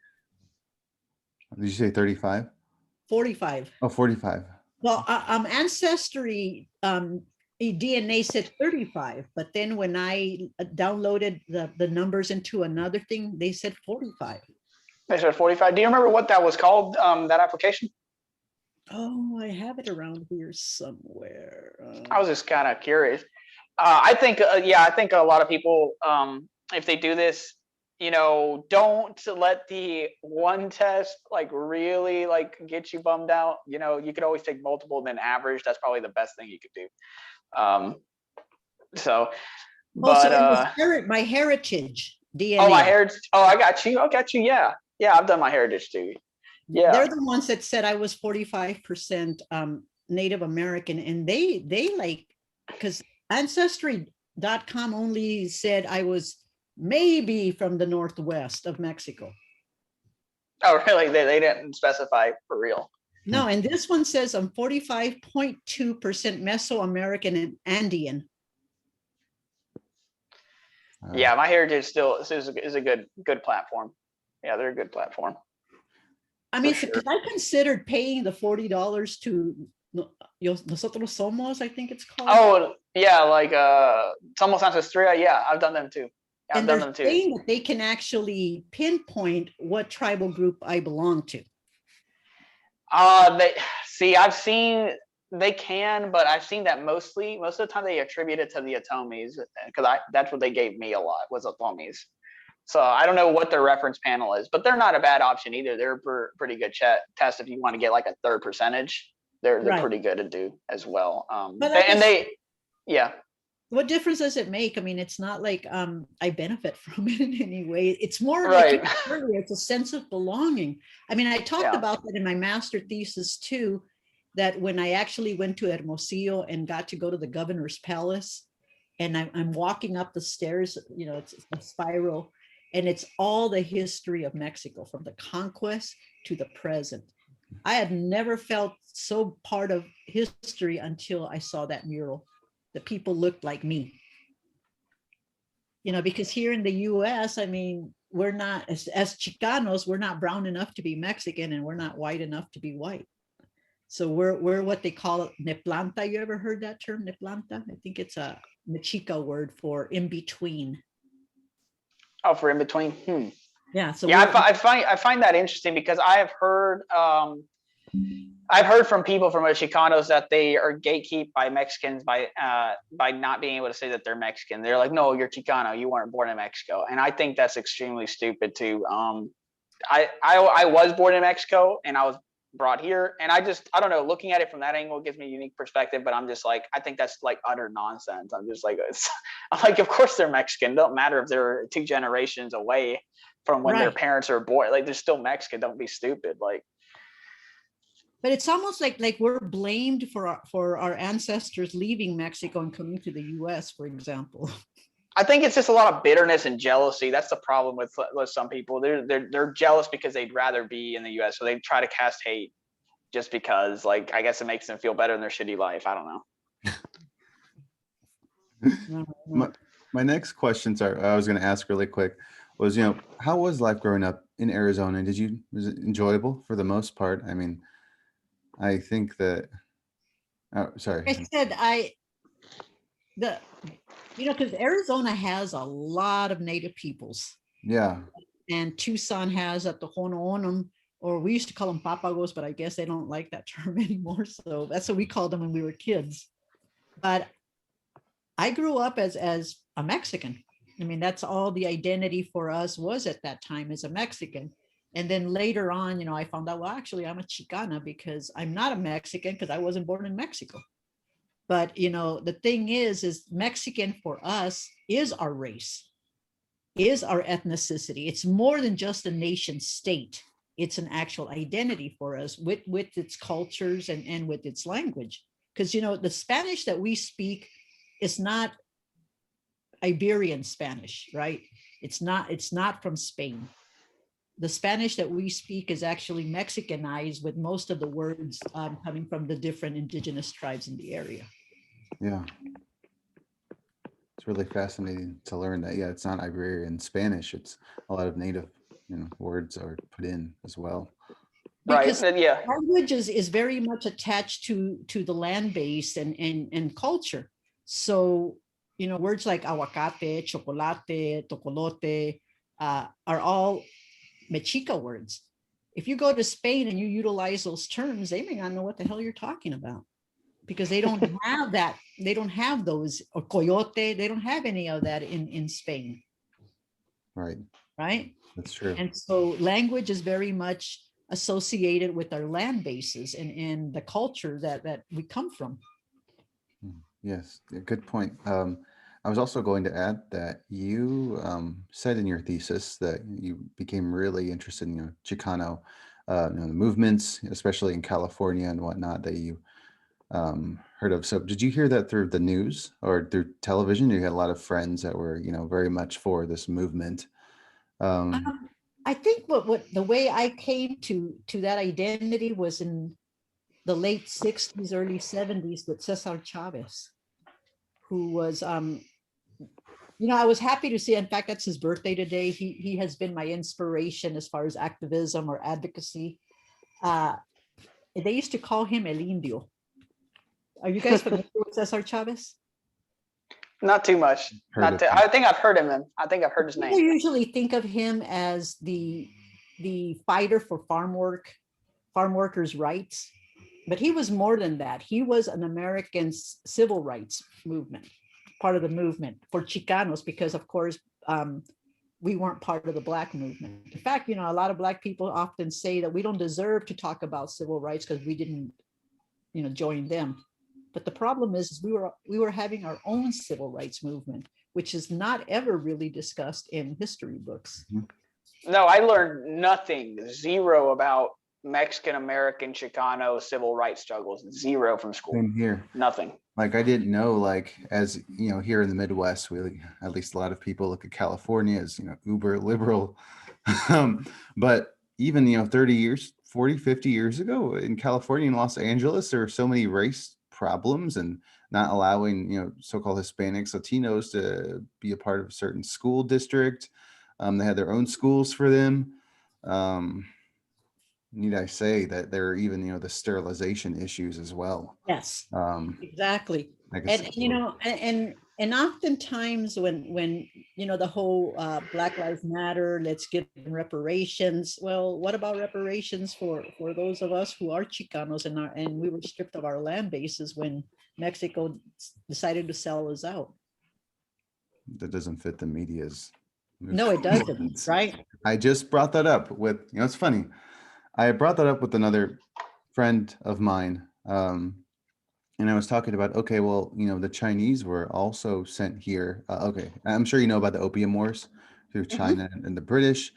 Did you say 35? 45. Oh, 45. Well, Ancestry DNA said 35, but then when I downloaded the numbers into another thing, they said 45. They said 45. Do you remember what that was called, that application? Oh, I have it around here somewhere. I was just kind of curious. I think a lot of people, if they do this, don't let the one test really get you bummed out. You could always take multiple and then average. That's probably the best thing you could do. So my heritage DNA. Oh, my heritage. Oh, I got you. Yeah, I've done my heritage too. Yeah, they're the ones that said I was 45% Native American, and they because Ancestry .com only said I was maybe from the northwest of Mexico. Oh, really? They didn't specify for real. No, and this one says I'm 45.2% Mesoamerican and Andean. Yeah, My Heritage still is a good platform. Yeah, they're a good platform. I mean, sure. because I considered paying the $40 to Nosotros Somos, I think it's called. Oh, yeah, like Somos Ancestria. Yeah, I've done them too. Yeah, I've done them too. Saying that they can actually pinpoint what tribal group I belong to. I've seen they can, but I've seen that most of the time they attribute it to the Atomies, because that's what they gave me a lot, was Atomies. So I don't know what their reference panel is, but they're not a bad option either. They're a pretty good test if you want to get like a third percentage. They're Right. pretty good to do as well. Yeah. What difference does it make? I mean, it's not like I benefit from it in any way. It's more right. like earlier, it's a sense of belonging. I mean, I talked about that in my master thesis too, that when I actually went to Hermosillo and got to go to the governor's palace, and I'm walking up the stairs, you know, it's a spiral, and it's all the history of Mexico from the conquest to the present. I had never felt so part of history until I saw that mural. The people looked like me. You know, because here in the US, I mean, we're not, as Chicanos, we're not brown enough to be Mexican, and we're not white enough to be white. So we're what they call neplanta. You ever heard that term, neplanta? I think it's a Mexica word for in between. Oh, for in between. Yeah. So yeah, I find that interesting, because I've heard from people from Chicanos that they are gatekept by Mexicans by not being able to say that they're Mexican. They're like, no, you're Chicano. You weren't born in Mexico. And I think that's extremely stupid too. I was born in Mexico, and I was brought here, and I don't know, looking at it from that angle gives me a unique perspective, but I'm just like, I think that's like utter nonsense. I'm just like, I'm like, of course they're Mexican. It don't matter if they're 2 generations away from when their parents are born. Like, they're still Mexican. Don't be stupid. Like, but it's almost like we're blamed for our ancestors leaving Mexico and coming to the US, for example. I think it's just a lot of bitterness and jealousy. That's the problem with some people. They're jealous because they'd rather be in the US, so they try to cast hate just because, like, I guess it makes them feel better in their shitty life. I don't know. my next questions I was going to ask really quick was, you know, how was life growing up in Arizona? Was it enjoyable for the most part? I mean, I think that, sorry. I said, you know, because Arizona has a lot of native peoples. Yeah. And Tucson has at the Hono, or we used to call them Papagos, but I guess they don't like that term anymore. So that's what we called them when we were kids. But I grew up as a Mexican. I mean, that's all the identity for us was at that time, as a Mexican. And then later on, you know, I found out, well, actually, I'm a Chicana, because I'm not a Mexican, because I wasn't born in Mexico. But, you know, the thing is Mexican for us is our race, is our ethnicity. It's more than just a nation state. It's an actual identity for us with its cultures and with its language. Because, you know, the Spanish that we speak is not Iberian Spanish, right? It's not from Spain. The Spanish that we speak is actually Mexicanized, with most of the words coming from the different indigenous tribes in the area. Yeah. It's really fascinating to learn that, yeah, it's not Iberian Spanish. It's a lot of native, you know, words are put in as well. Because language is very much attached to the land base and culture. So, you know, words like aguacate, chocolate, tocolote are all Mexica words. If you go to Spain and you utilize those terms, they may not know what the hell you're talking about, because they don't have that. They don't have those, or coyote. They don't have any of that in Spain. Right. Right. That's true. And so language is very much associated with our land bases and the culture that we come from. Yes, good point. I was also going to add that you said in your thesis that you became really interested in, you know, Chicano, you know, the movements, especially in California and whatnot, that you heard of. So did you hear that through the news or through television? You had a lot of friends that were, very much for this movement. Um, I think what the way I came to that identity was in the late 60s, early 70s with Cesar Chavez, who was I was happy to see, in fact, that's his birthday today. He has been my inspiration as far as activism or advocacy. They used to call him El Indio. Are you guys familiar with Cesar Chavez? Not too much. Heard of him. I think I've heard him. I think I've heard his People name. usually think of him as the fighter for farm workers' rights, but he was more than that. He was an American civil rights movement, part of the movement for Chicanos, because of course we weren't part of the Black movement. In fact, a lot of Black people often say that we don't deserve to talk about civil rights because we didn't, join them. But the problem is we were having our own civil rights movement, which is not ever really discussed in history books. No, I learned nothing, zero about Mexican American Chicano civil rights struggles, zero from school. Same here. Nothing. Like I didn't know, like, as here in the Midwest, we, at least a lot of people look at California as, uber liberal. But even, 30 years, 40, 50 years ago in California and Los Angeles, there were so many race problems and not allowing, so-called Hispanics, Latinos to be a part of a certain school district. They had their own schools for them. Need I say that there are even, the sterilization issues as well. Yes, exactly. Like And oftentimes when the whole Black Lives Matter, let's give them reparations. Well, what about reparations for those of us who are Chicanos and we were stripped of our land bases when Mexico decided to sell us out? that doesn't fit the media's. No, it doesn't, right? I just brought that up with, it's funny. I brought that up with another friend of mine. And I was talking about, okay, well, the Chinese were also sent here. Okay, I'm sure you know about the Opium Wars through China and the British.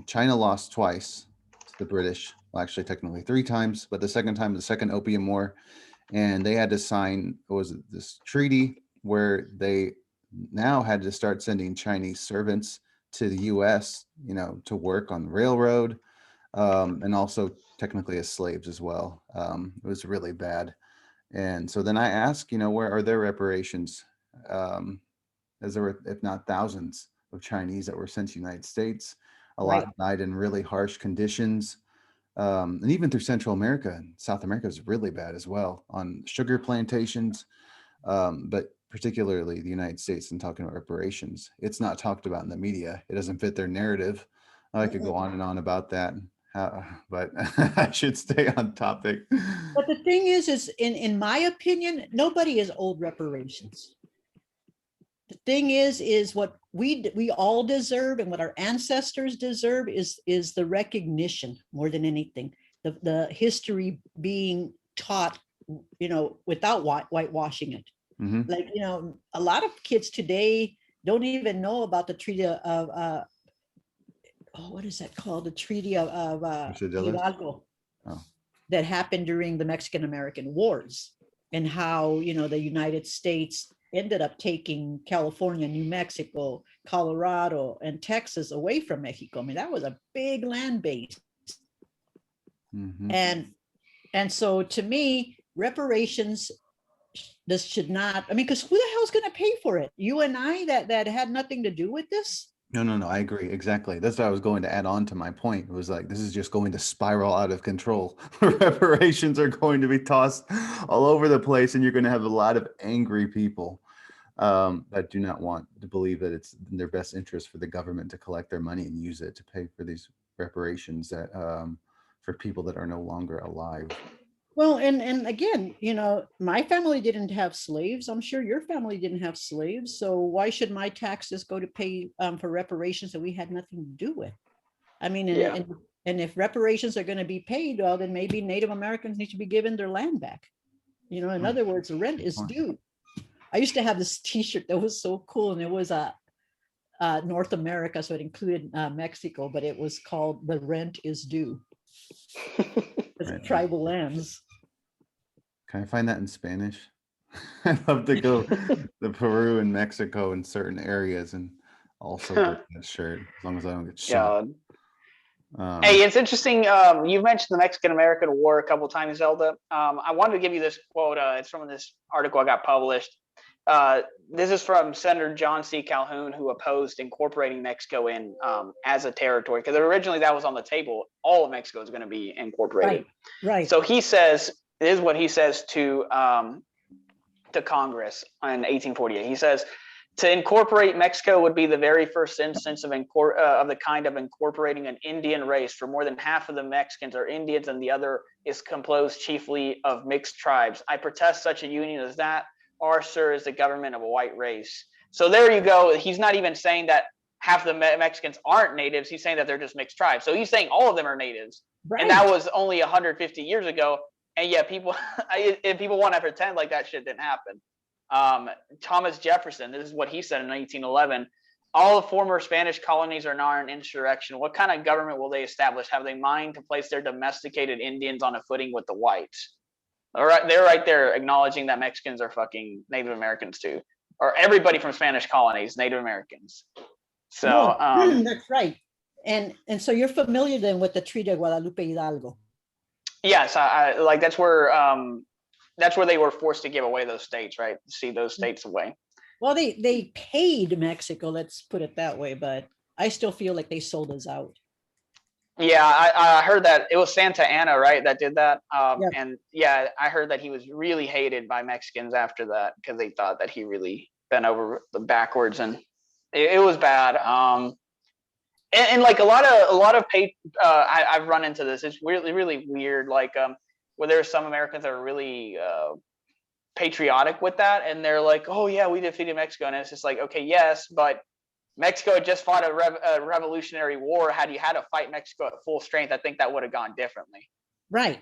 China lost twice to the British. Well, actually, technically 3 times, but the second time, the Second Opium War, and they had to sign, this treaty where they now had to start sending Chinese servants to the U.S., to work on the railroad, and also technically as slaves as well. It was really bad. And so then I asked, where are their reparations? As there were, if not thousands of Chinese that were sent to the United States. A lot died in really harsh conditions. And even through Central America and South America is really bad as well on sugar plantations. But particularly the United States, and talking about reparations, it's not talked about in the media. It doesn't fit their narrative. I could go on and on about that. But I should stay on topic. But the thing is in my opinion, nobody is owed reparations. The thing is what we all deserve and what our ancestors deserve is the recognition more than anything. The history being taught, without whitewashing it. Mm-hmm. Like, a lot of kids today don't even know about the treaty of what is that called? The Treaty of Hidalgo, that happened during the Mexican American Wars, and how the United States ended up taking California, New Mexico, Colorado, and Texas away from Mexico. I mean, that was a big land base. Mm-hmm. And so to me, reparations, this should not, because who the hell is going to pay for it? You and I that had nothing to do with this? No, I agree. Exactly. That's what I was going to add on to my point. It was like, this is just going to spiral out of control. Reparations are going to be tossed all over the place, and you're going to have a lot of angry people that do not want to believe that it's in their best interest for the government to collect their money and use it to pay for these reparations that for people that are no longer alive. Well, and again, my family didn't have slaves. I'm sure your family didn't have slaves. So why should my taxes go to pay for reparations that we had nothing to do with? I mean, and if reparations are going to be paid, well, then maybe Native Americans need to be given their land back. In other words, the rent is due. I used to have this T-shirt that was so cool, and it was North America, so it included Mexico, but it was called "The Rent is Due." It's tribal lands. Can I find that in Spanish? I'd love to go to Peru and Mexico in certain areas and also wear that shirt as long as I don't get shot. God. Hey, it's interesting. You mentioned the Mexican-American War a couple of times, Zelda. I wanted to give you this quote. It's from this article I got published. This is from Senator John C. Calhoun, who opposed incorporating Mexico in as a territory, because originally that was on the table. All of Mexico is going to be incorporated. Right. So he says, this is what he says to Congress in 1848. He says, to incorporate Mexico would be the very first instance of the kind of incorporating an Indian race, for more than half of the Mexicans are Indians and the other is composed chiefly of mixed tribes. I protest such a union as that. Our, sir, is the government of a white race. So there you go. He's not even saying that half the Mexicans aren't natives. He's saying that they're just mixed tribes. So he's saying all of them are natives. Right. And that was only 150 years ago. And yet people want to pretend like that shit didn't happen. Thomas Jefferson, this is what he said in 1911. All the former Spanish colonies are now in insurrection. What kind of government will they establish? Have they mind to place their domesticated Indians on a footing with the whites? All right, they're right there acknowledging that Mexicans are fucking Native Americans too, or everybody from Spanish colonies, Native Americans. So that's right. And so you're familiar then with the Treaty of Guadalupe Hidalgo. Yes, I like that's where they were forced to give away those states, right? See those states away. Well, they paid Mexico, let's put it that way, but I still feel like they sold us out. Yeah, I heard that it was Santa Anna, right, that did that. And yeah, I heard that he was really hated by Mexicans after that because they thought that he really bent over the backwards, and it was bad. And like a lot of I've run into this. It's really weird. Like where there's some Americans that are really patriotic with that, and they're like, "Oh yeah, we defeated Mexico," and it's just like, okay, yes, but Mexico had just fought a revolutionary war. Had you had to fight Mexico at full strength, I think that would have gone differently. Right,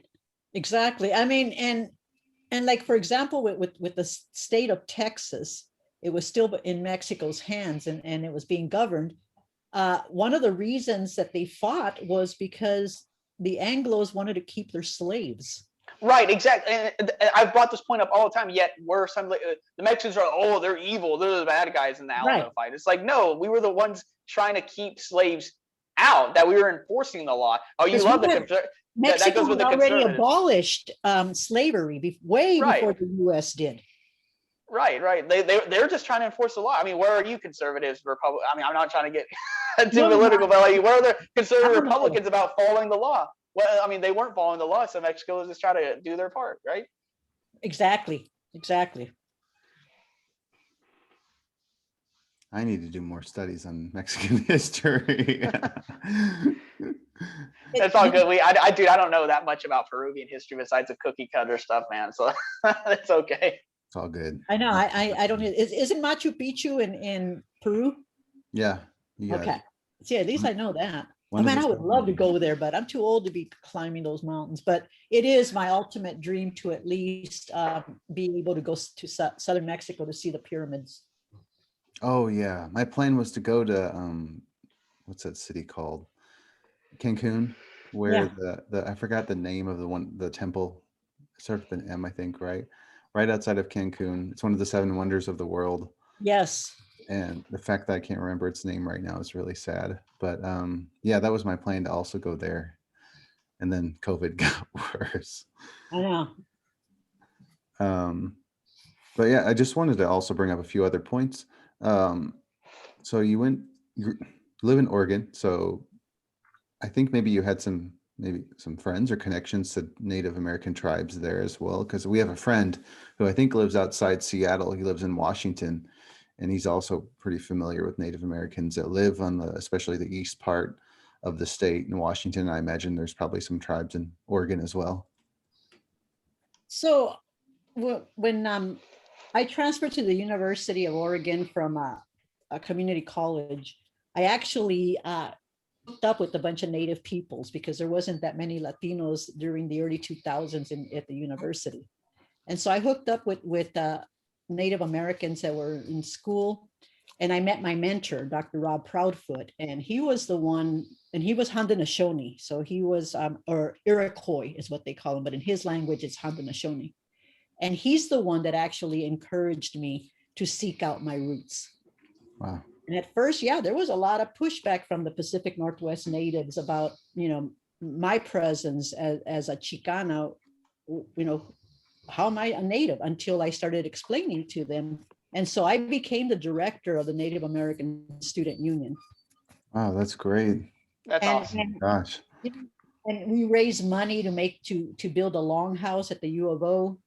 exactly. I mean, and like for example, with the state of Texas, it was still in Mexico's hands, and it was being governed. One of the reasons that they fought was because the Anglos wanted to keep their slaves. Right, exactly. And I've brought this point up all the time. Yet we're the Mexicans are, oh, they're evil. They're the bad guys in the Alamo fight. It's like, no, we were the ones trying to keep slaves out. That we were enforcing the law. Oh, you love the Mexico that goes with the already abolished slavery way before the U.S. did. Right. They're just trying to enforce the law. I mean, where are you conservatives, Republicans? I mean, I'm not trying to get too political, but like, where are the conservative Republicans about following the law? Well, I mean, they weren't following the law, so Mexico was just trying to do their part, right? Exactly. I need to do more studies on Mexican history. It's all good. I don't know that much about Peruvian history besides the cookie cutter stuff, man. So it's okay. It's all good. I know. I don't. Isn't Machu Picchu in Peru? Yeah. Okay. See, at least I know that. I mean, I would love to go there, but I'm too old to be climbing those mountains. But it is my ultimate dream to at least be able to go to southern Mexico to see the pyramids. Oh yeah, my plan was to go to what's that city called? Cancun, where the I forgot the name of the temple. It starts with an M, I think, right outside of Cancun. It's one of the 7 wonders of the world. Yes. And the fact that I can't remember its name right now is really sad. But yeah, that was my plan to also go there. And then COVID got worse. I know. But yeah, I just wanted to also bring up a few other points. So you live in Oregon. So I think maybe you had some friends or connections to Native American tribes there as well. Because we have a friend who I think lives outside Seattle. He lives in Washington. And he's also pretty familiar with Native Americans that live on especially the east part of the state in Washington. I imagine there's probably some tribes in Oregon as well. So when I transferred to the University of Oregon from a community college, I actually hooked up with a bunch of Native peoples because there wasn't that many Latinos during the early 2000s at the university. And so I hooked up with Native Americans that were in school, and I met my mentor, Dr. Rob Proudfoot, and he was the one, and he was Haudenosaunee, so he was or Iroquois is what they call him, but in his language it's Haudenosaunee. And he's the one that actually encouraged me to seek out my roots. Wow. And at first, yeah, there was a lot of pushback from the Pacific Northwest natives about, my presence as a Chicana, how am I a native, until I started explaining to them. And so I became the director of the Native American Student Union. Wow, that's great. That's awesome. Gosh. And we raised money to build a longhouse at the U of O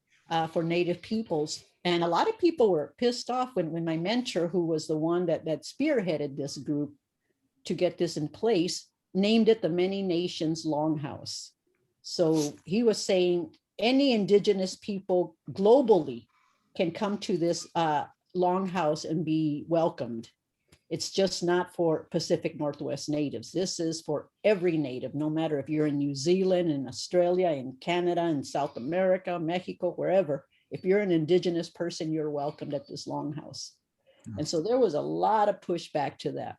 for Native peoples. And a lot of people were pissed off when my mentor, who was the one that spearheaded this group to get this in place, named it the Many Nations Longhouse. So he was saying any indigenous people globally can come to this longhouse and be welcomed. It's just not for Pacific Northwest natives. This is for every native, no matter if you're in New Zealand, in Australia, in Canada, in South America, Mexico, wherever. If you're an indigenous person, you're welcomed at this longhouse. And so there was a lot of pushback to that.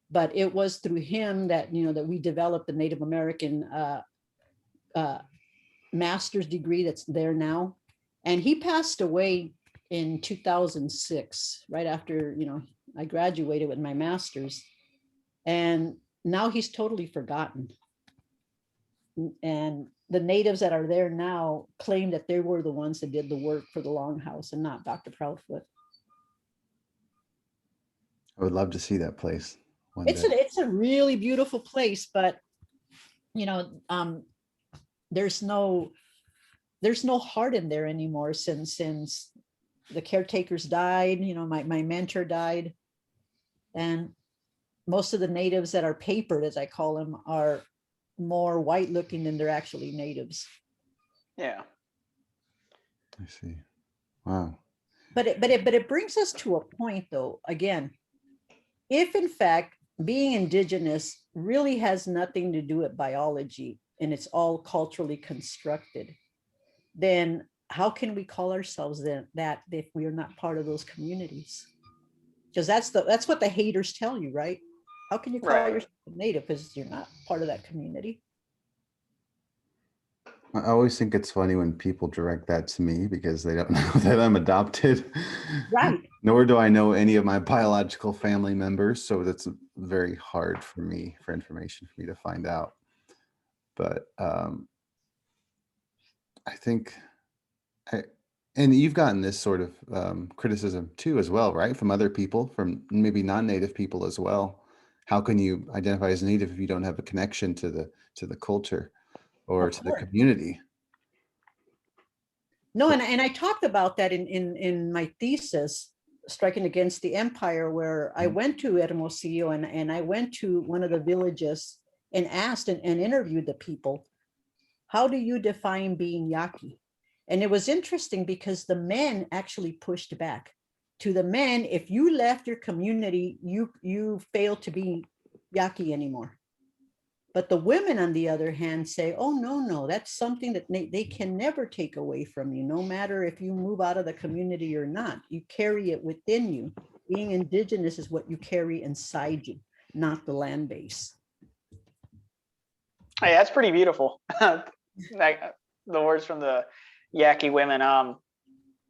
But it was through him that, that we developed the Native American master's degree that's there now. And he passed away in 2006, right after, I graduated with my master's, and now he's totally forgotten. And the natives that are there now claim that they were the ones that did the work for the longhouse and not Dr. Proudfoot. I would love to see that place one day. It's a really beautiful place, but there's no heart in there anymore since the caretakers died. My mentor died, and most of the natives that are papered, as I call them, are more white looking than they're actually natives. Yeah. I see. Wow. But it brings us to a point, though, again, if in fact being indigenous really has nothing to do with biology and it's all culturally constructed, then how can we call ourselves that if we are not part of those communities? Because that's what the haters tell you, right? How can you call yourself native because you're not part of that community? I always think it's funny when people direct that to me because they don't know that I'm adopted. Right. Nor do I know any of my biological family members. So that's very hard for information for me to find out. But I think, and you've gotten this sort of criticism too, as well, right? From other people, from maybe non-native people as well. How can you identify as native if you don't have a connection to the culture or to the community? No, and I talked about that in my thesis, Striking Against the Empire, where I went to Hermosillo and I went to one of the villages and asked and interviewed the people, how do you define being Yaqui? And it was interesting because the men actually pushed back. To the men, if you left your community, you failed to be Yaqui anymore. But the women, on the other hand, say, oh, no, that's something that they can never take away from you, no matter if you move out of the community or not. You carry it within you. Being indigenous is what you carry inside you, not the land base. Hey, that's pretty beautiful. Like the words from the Yaqui women.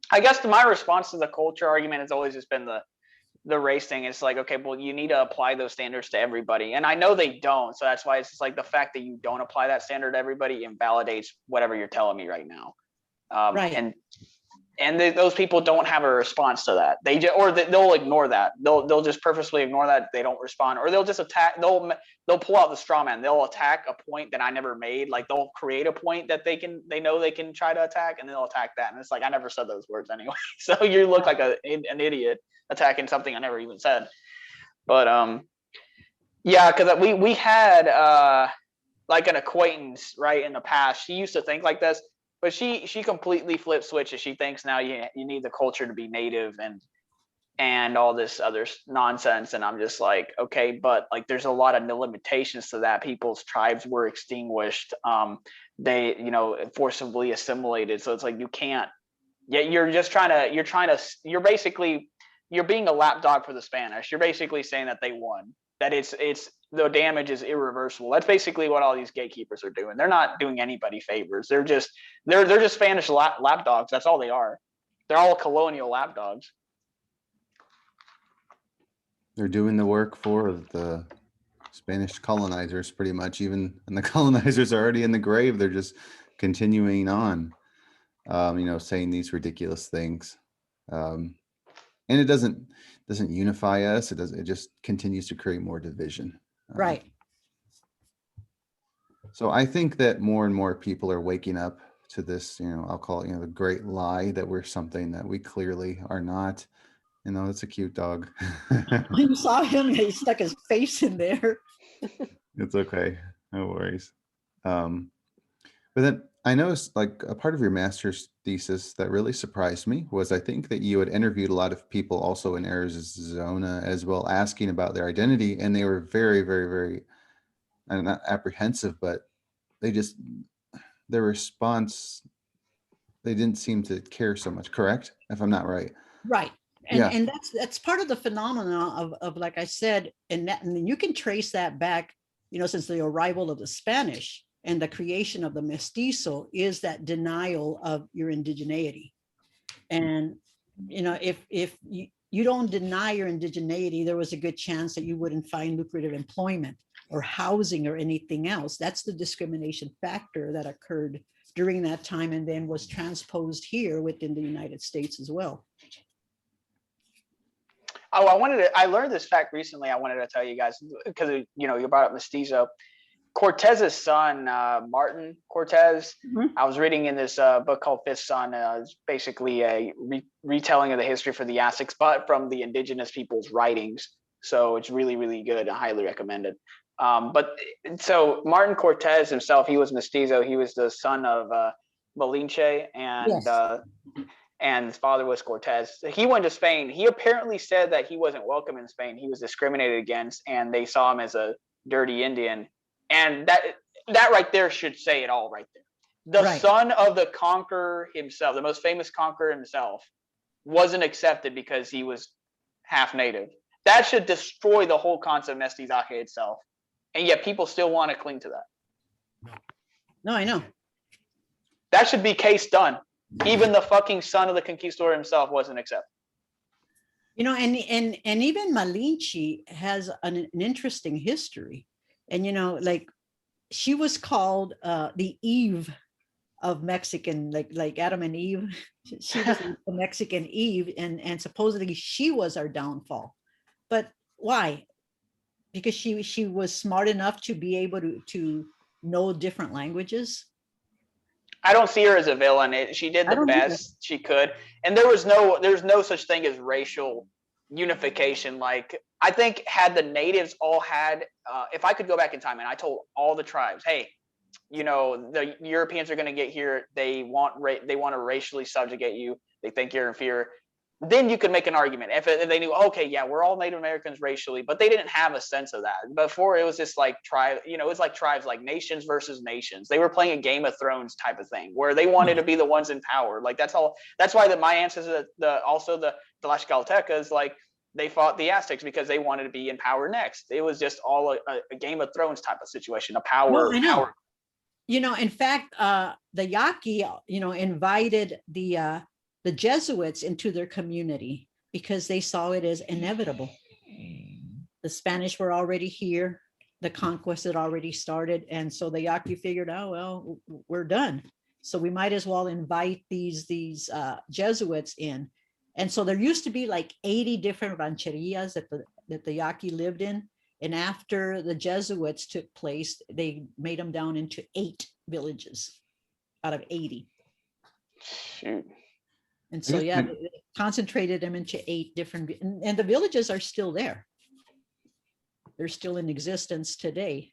I guess my response to the culture argument has always just been the race thing. It's like, okay, well, you need to apply those standards to everybody. And I know they don't. So that's why it's just like the fact that you don't apply that standard to everybody invalidates whatever you're telling me right now. Right. And those people don't have a response to that. They'll ignore that. They'll just purposely ignore that. They don't respond, or they'll just attack. They'll pull out the straw man. They'll attack a point that I never made. Like they'll create a point that they know they can try to attack, and they'll attack that. And it's like, I never said those words anyway. So you look like an idiot attacking something I never even said. But yeah, because we had like an acquaintance right in the past. She used to think like this. But she completely flipped switches. She thinks now you need the culture to be native and all this other nonsense. And I'm just like, okay, but like there's a lot of limitations to that. People's tribes were extinguished. They forcibly assimilated. So it's like you can't. Yet you're being a lapdog for the Spanish. You're basically saying that they won. That it's the damage is irreversible. That's basically what all these gatekeepers are doing. They're not doing anybody favors. They're just Spanish lapdogs. That's all they are. They're all colonial lapdogs. They're doing the work for the Spanish colonizers, pretty much. Even and the colonizers are already in the grave. They're just continuing on, saying these ridiculous things, and it doesn't unify us. It just continues to create more division. Right. So I think that more and more people are waking up to this. I'll call it the great lie that we're something that we clearly are not. It's a cute dog. You saw him, he stuck his face in there. It's okay. No worries. But then I noticed, like, a part of your master's thesis that really surprised me was I think that you had interviewed a lot of people also in Arizona as well, asking about their identity, and they were very, very, very, not apprehensive, but their response, they didn't seem to care so much, correct? If I'm not right. Right. And that's part of the phenomena of like I said, and you can trace that back, since the arrival of the Spanish and the creation of the mestizo is that denial of your indigeneity. And, if you don't deny your indigeneity, there was a good chance that you wouldn't find lucrative employment or housing or anything else. That's the discrimination factor that occurred during that time and then was transposed here within the United States as well. Oh, I learned this fact recently. I wanted to tell you guys because, you brought up mestizo. Cortez's son, Martin Cortez, I was reading in this book called Fifth Son. It's basically a retelling of the history for the Aztecs, but from the indigenous people's writings. So it's really, really good. I highly recommend it. But so Martin Cortez himself, he was mestizo. He was the son of Malinche, and yes. And his father was Cortez. He went to Spain. He apparently said that he wasn't welcome in Spain. He was discriminated against, and they saw him as a dirty Indian. And that right there should say it all right there. The son of the conqueror himself, the most famous conqueror himself, wasn't accepted because he was half native. That should destroy the whole concept of mestizaje itself. And yet people still want to cling to that. No, I know. That should be case done. Even the fucking son of the conquistador himself wasn't accepted. And even Malinche has an interesting history. And, like she was called the Eve of Mexican, like Adam and Eve. She was the Mexican Eve, and supposedly she was our downfall. But why? Because she was smart enough to be able to know different languages. I don't see her as a villain. She did the best she could, and there's no such thing as racial unification. Like, I think had the natives all had, if I could go back in time and I told all the tribes, hey, the Europeans are going to get here, they want to racially subjugate you, they think you're inferior, then you could make an argument if they knew, okay, yeah, we're all Native Americans racially, but they didn't have a sense of that. Before, it was just like tribe, it was like tribes, like nations versus nations. They were playing a Game of Thrones type of thing where they wanted to be the ones in power. Like, that's all. That's why my ancestors, the Tlaxcaltecas, like, they fought the Aztecs because they wanted to be in power next. It was just all a Game of Thrones type of situation, a power. I know. Power. In fact, the Yaqui, invited the Jesuits into their community because they saw it as inevitable. The Spanish were already here. The conquest had already started. And so the Yaqui figured, oh, well, we're done. So we might as well invite these Jesuits in. And so there used to be like 80 different rancherias that the Yaqui lived in. And after the Jesuits took place, they made them down into 8 villages out of 80. Shoot. And so, they concentrated them into 8 different, and the villages are still there. They're still in existence today.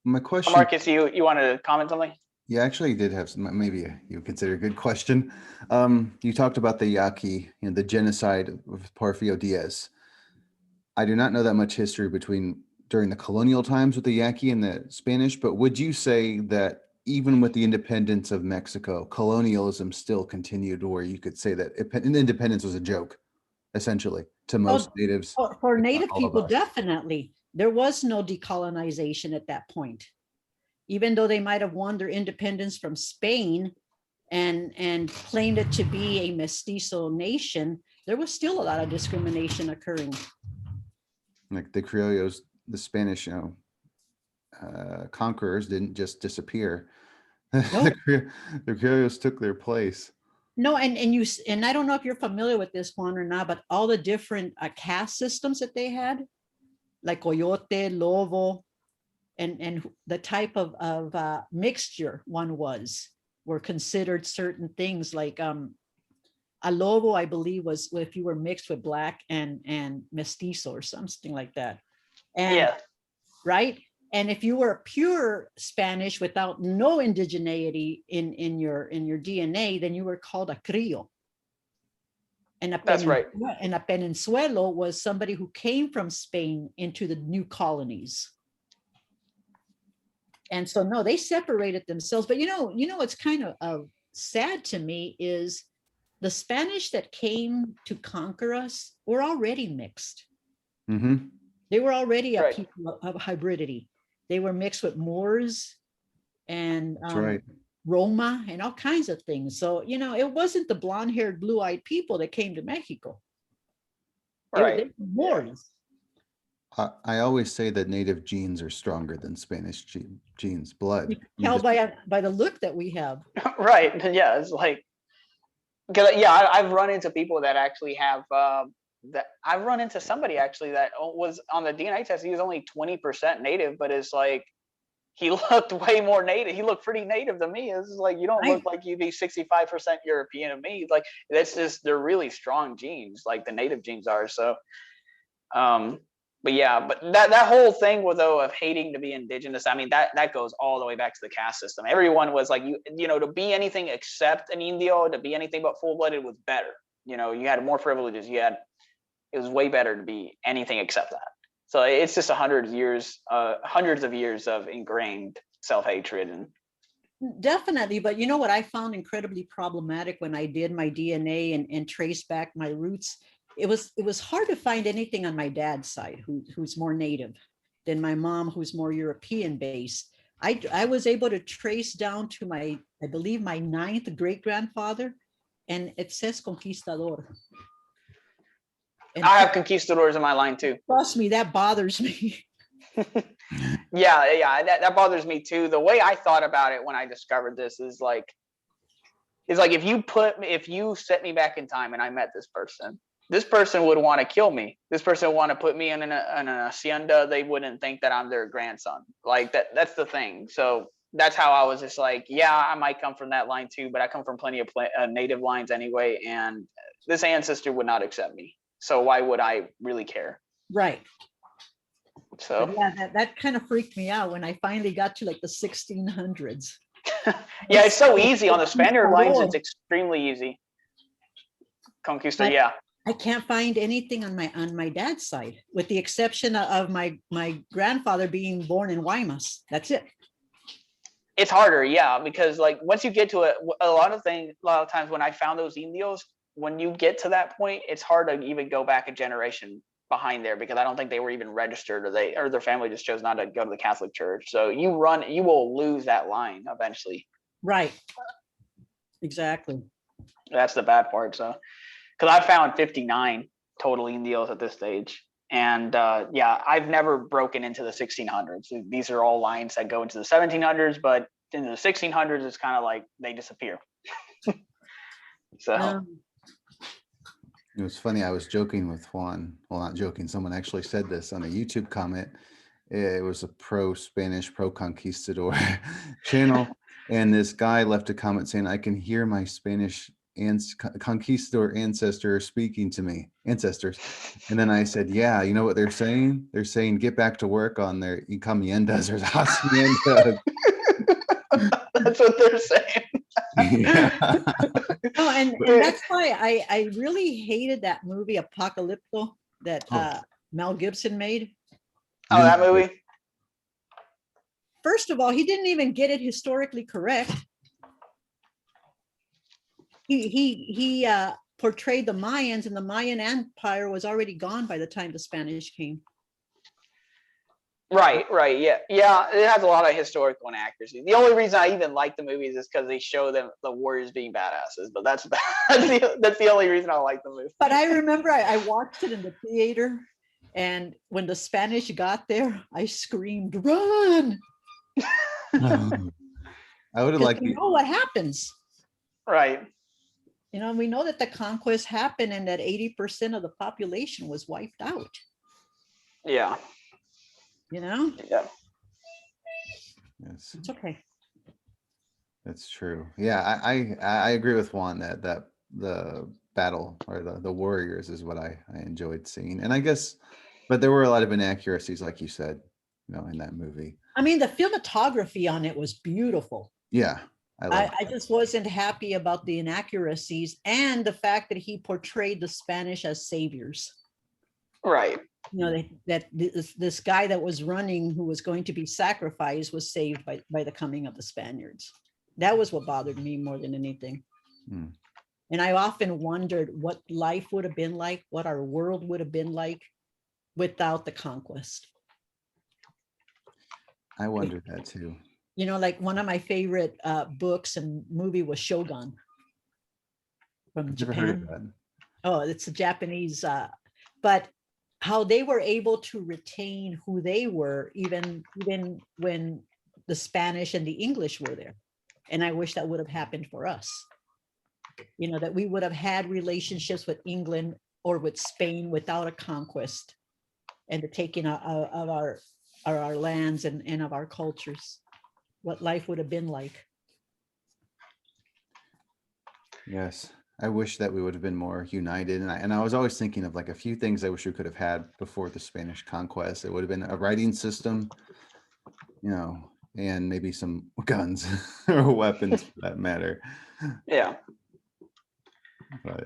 My question, Marcus, you wanted to comment something? Yeah, actually, you did have some, maybe you would consider a good question. You talked about the Yaqui, the genocide of Porfirio Diaz. I do not know that much history during the colonial times with the Yaqui and the Spanish, but would you say that even with the independence of Mexico, colonialism still continued, where you could say that independence was a joke, essentially, to most natives. For if not Native all of people, us. definitely. There was no decolonization at that point. Even though they might have won their independence from Spain and claimed it to be a mestizo nation, there was still a lot of discrimination occurring. Like the Criollos, the Spanish, conquerors didn't just disappear. Nope. The Criollos took their place. No, and I don't know if you're familiar with this one or not, but all the different caste systems that they had, like coyote, lobo, and the type of mixture one was, were considered certain things. Like a lobo, I believe, was if you were mixed with black and mestizo or something like that. And Yeah. right. And if you were pure Spanish without no indigeneity in your DNA, then you were called a Criollo. And That's right. And a Peninsuelo was somebody who came from Spain into the new colonies. And so, no, they separated themselves. But you know what's kind of sad to me is the Spanish that came to conquer us were already mixed. Mm-hmm. They were already a Right. people of hybridity. They were mixed with Moors and That's right. Roma and all kinds of things. So, it wasn't the blonde-haired, blue-eyed people that came to Mexico. They Right. were Moors. I always say that native genes are stronger than Spanish genes, blood. You can tell by the look that we have. Right. Yeah. It's like, because I've run into people that actually have that. I've run into somebody actually that was on the DNA test. He was only 20% native, but it's like he looked way more native. He looked pretty native to me. It's like, you don't look like you'd be 65% European to me. Like, that's just, they're really strong genes, like the native genes are. So, but yeah, but that whole thing of hating to be indigenous, I mean, that goes all the way back to the caste system. Everyone was like, to be anything except an Indio, to be anything but full-blooded was better. You had more privileges. It was way better to be anything except that. So it's just hundreds of years of ingrained self-hatred. And definitely. But you know what I found incredibly problematic when I did my DNA and trace back my roots? It was hard to find anything on my dad's side who's more native than my mom, who's more European based. I was able to trace down to I believe my 9th great-grandfather, and it says conquistador. And I have conquistadors in my line too. Trust me, that bothers me. Yeah, that bothers me too. The way I thought about it when I discovered this is like if you set me back in time and I met this person would want to kill me. This person would want to put me in an hacienda. They wouldn't think that I'm their grandson. Like that's the thing. So that's how I was just like, yeah, I might come from that line too, but I come from plenty of native lines anyway, and this ancestor would not accept me. So why would I really care? Right. So but yeah, that kind of freaked me out when I finally got to like the 1600s. Yeah, it's so easy on the Spaniard lines. It's extremely easy. Conquista, but yeah. I can't find anything on my dad's side, with the exception of my grandfather being born in Guaymas. That's it. It's harder, yeah, because like once you get to a lot of times when I found those Indios, when you get to that point, it's hard to even go back a generation behind there, because I don't think they were even registered, or their family just chose not to go to the Catholic Church. So you will lose that line eventually. Right. Exactly. That's the bad part. So, because I found 59 total Indios at this stage. And I've never broken into the 1600s. These are all lines that go into the 1700s, but in the 1600s, it's kind of like they disappear. So. It was funny. I was joking with Juan. Well, not joking. Someone actually said this on a YouTube comment. It was a pro-Spanish, pro-conquistador channel. And this guy left a comment saying, I can hear my Spanish conquistador ancestors speaking to me, ancestors. And then I said, yeah, you know what they're saying? They're saying, get back to work on their encomiendas or haciendas. That's what they're saying. Yeah. No, and that's why I really hated that movie Apocalypto that Mel Gibson made. Oh, that movie? First of all, he didn't even get it historically correct. He portrayed the Mayans, and the Mayan Empire was already gone by the time the Spanish came. Right, yeah. It has a lot of historical inaccuracies. The only reason I even like the movies is because they show them the warriors being badasses. But that's the only reason I like the movie. But I remember I watched it in the theater, and when the Spanish got there, I screamed, "Run!" I would have liked you know what happens. Right. You know, we know that the conquest happened and that 80% of the population was wiped out. Yeah. You know? Yeah. Yes. It's okay. That's true. Yeah, I agree with Juan that the battle or the warriors is what I enjoyed seeing. And I guess, but there were a lot of inaccuracies, like you said, you know, in that movie. I mean, the cinematography on it was beautiful. Yeah. I just wasn't happy about the inaccuracies and the fact that he portrayed the Spanish as saviors. Right. You know, that this guy that was running, who was going to be sacrificed, was saved by the coming of the Spaniards. That was what bothered me more than anything. And I often wondered what life would have been like, what our world would have been like without the conquest. I wondered that too. You know, like one of my favorite books and movie was Shogun from Japan. Never heard of that. Oh, it's a Japanese, but how they were able to retain who they were, even when the Spanish and the English were there. And I wish that would have happened for us. You know, that we would have had relationships with England or with Spain without a conquest and the taking of our lands and of our cultures. What life would have been like. Yes, I wish that we would have been more united. And I was always thinking of like a few things I wish we could have had before the Spanish conquest. It would have been a writing system, you know, and maybe some guns or weapons for that matter. Yeah. But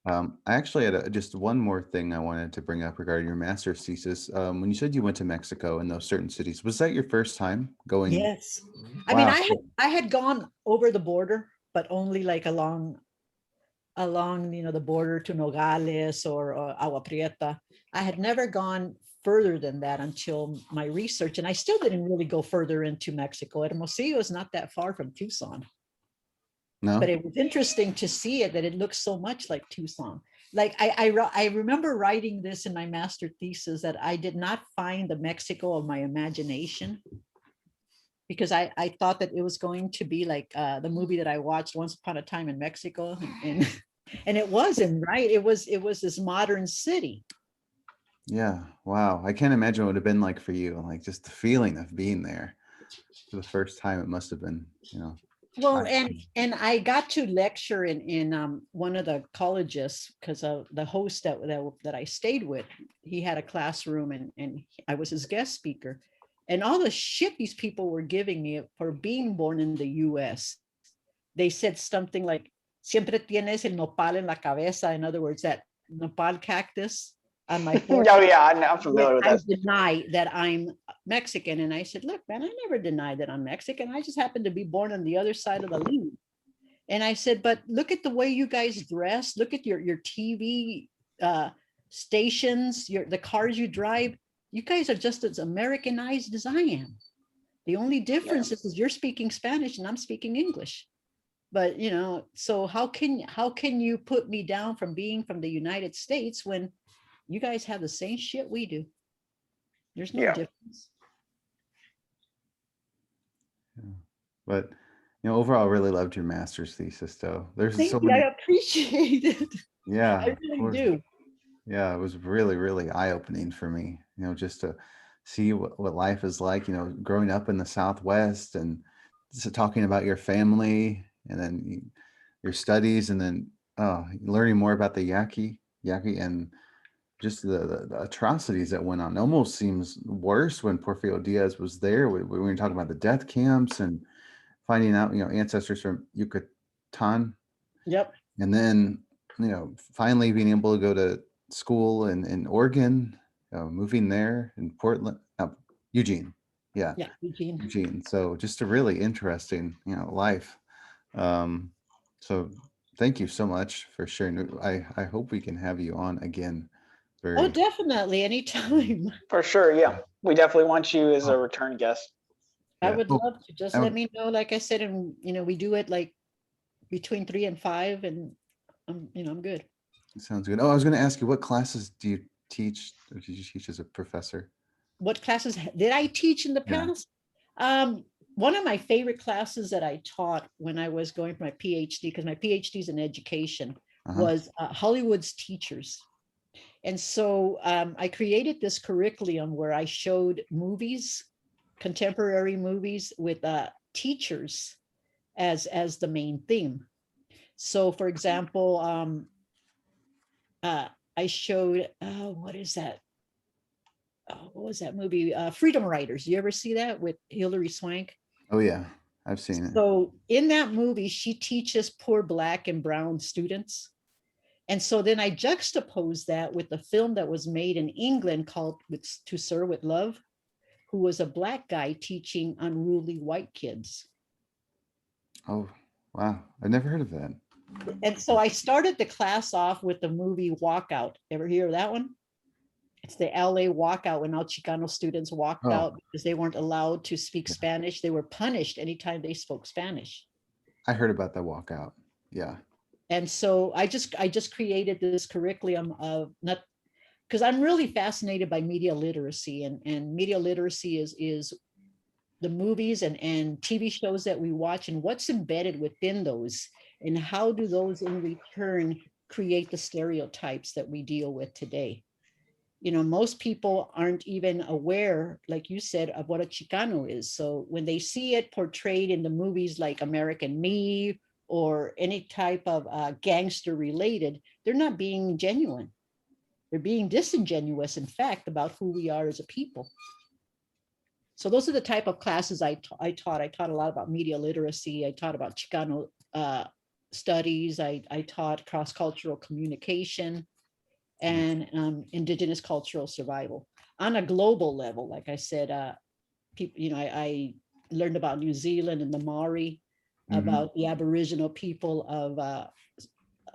I actually had just one more thing I wanted to bring up regarding your master's thesis. When you said you went to Mexico and those certain cities, was that your first time going? Yes. Wow. I mean, I had gone over the border, but only like along, you know, the border to Nogales or Agua Prieta. I had never gone further than that until my research, and I still didn't really go further into Mexico. Hermosillo is not that far from Tucson. No. But it was interesting to see it, that it looks so much like Tucson. Like I remember writing this in my master thesis, that I did not find the Mexico of my imagination, because I thought that it was going to be like the movie that I watched, Once Upon a Time in Mexico, and it wasn't, right? It was this modern city. Yeah. Wow. I can't imagine what it would have been like for you, like just the feeling of being there for the first time. It must have been, you know. Well, and I got to lecture in one of the colleges, because the host that I stayed with, he had a classroom, and I was his guest speaker, and all the shit these people were giving me for being born in the U.S. They said something like, "Siempre tienes el nopal en la cabeza." In other words, that nopal cactus on my forehead. Oh yeah, I'm familiar with that. I deny that I'm Mexican. And I said, look, man, I never denied that I'm Mexican. I just happen to be born on the other side of the league. And I said, but look at the way you guys dress. Look at your TV stations, the cars you drive. You guys are just as Americanized as I am. The only difference is you're speaking Spanish and I'm speaking English. But, you know, so how can you put me down from being from the United States when you guys have the same shit we do? There's no difference. Yeah. But, you know, overall, I really loved your master's thesis, though. There's Thank so you. many. I appreciate it. Yeah, I really do. Yeah, it was really, really eye-opening for me, you know, just to see what life is like, you know, growing up in the Southwest, and just talking about your family, and then your studies, and then learning more about the Yaqui, and just the atrocities that went on. It almost seems worse when Porfirio Diaz was there. We were talking about the death camps and finding out, you know, ancestors from Yucatan. Yep. And then, you know, finally being able to go to school in Oregon, moving there in Portland, Eugene. Yeah, Eugene. So just a really interesting, you know, life. So Thank you so much for sharing. I hope we can have you on again. Oh, Very. definitely, anytime. For sure, yeah. We definitely want you as a return guest. I Yeah. would Oh, love to. Just I let would- me know, like I said, and we do it like between 3 and 5, and I'm good. Sounds good. Oh, I was going to ask you, what classes do you teach? Or did you teach as a professor? What classes did I teach in the Yeah. past? One of my favorite classes that I taught when I was going for my PhD, because my PhD is in education, was Hollywood's teachers. And so I created this curriculum where I showed movies, contemporary movies with teachers as the main theme. So for example, I showed, what is that? What was that movie? Freedom Riders. You ever see that with Hilary Swank? Oh yeah, I've seen it. So in that movie, she teaches poor Black and brown students. And so then I juxtaposed that with the film that was made in England called To Sir with Love, who was a Black guy teaching unruly white kids. Oh, wow. I've never heard of that. And so I started the class off with the movie Walkout. Ever hear of that one? It's the LA walkout when all Chicano students walked out because they weren't allowed to speak Spanish. They were punished anytime they spoke Spanish. I heard about that walkout. Yeah. And so I just created this curriculum of not because I'm really fascinated by media literacy, and media literacy is the movies and TV shows that we watch and what's embedded within those, and how do those in return create the stereotypes that we deal with today. Most people aren't even aware, like you said, of what a Chicano is. So when they see it portrayed in the movies like American Me or any type of gangster related, they're not being genuine. They're being disingenuous, in fact, about who we are as a people. So those are the type of classes I taught. I taught a lot about media literacy. I taught about Chicano studies. I taught cross-cultural communication and Indigenous cultural survival on a global level. Like I said, people, I learned about New Zealand and the Maori, about the Aboriginal people of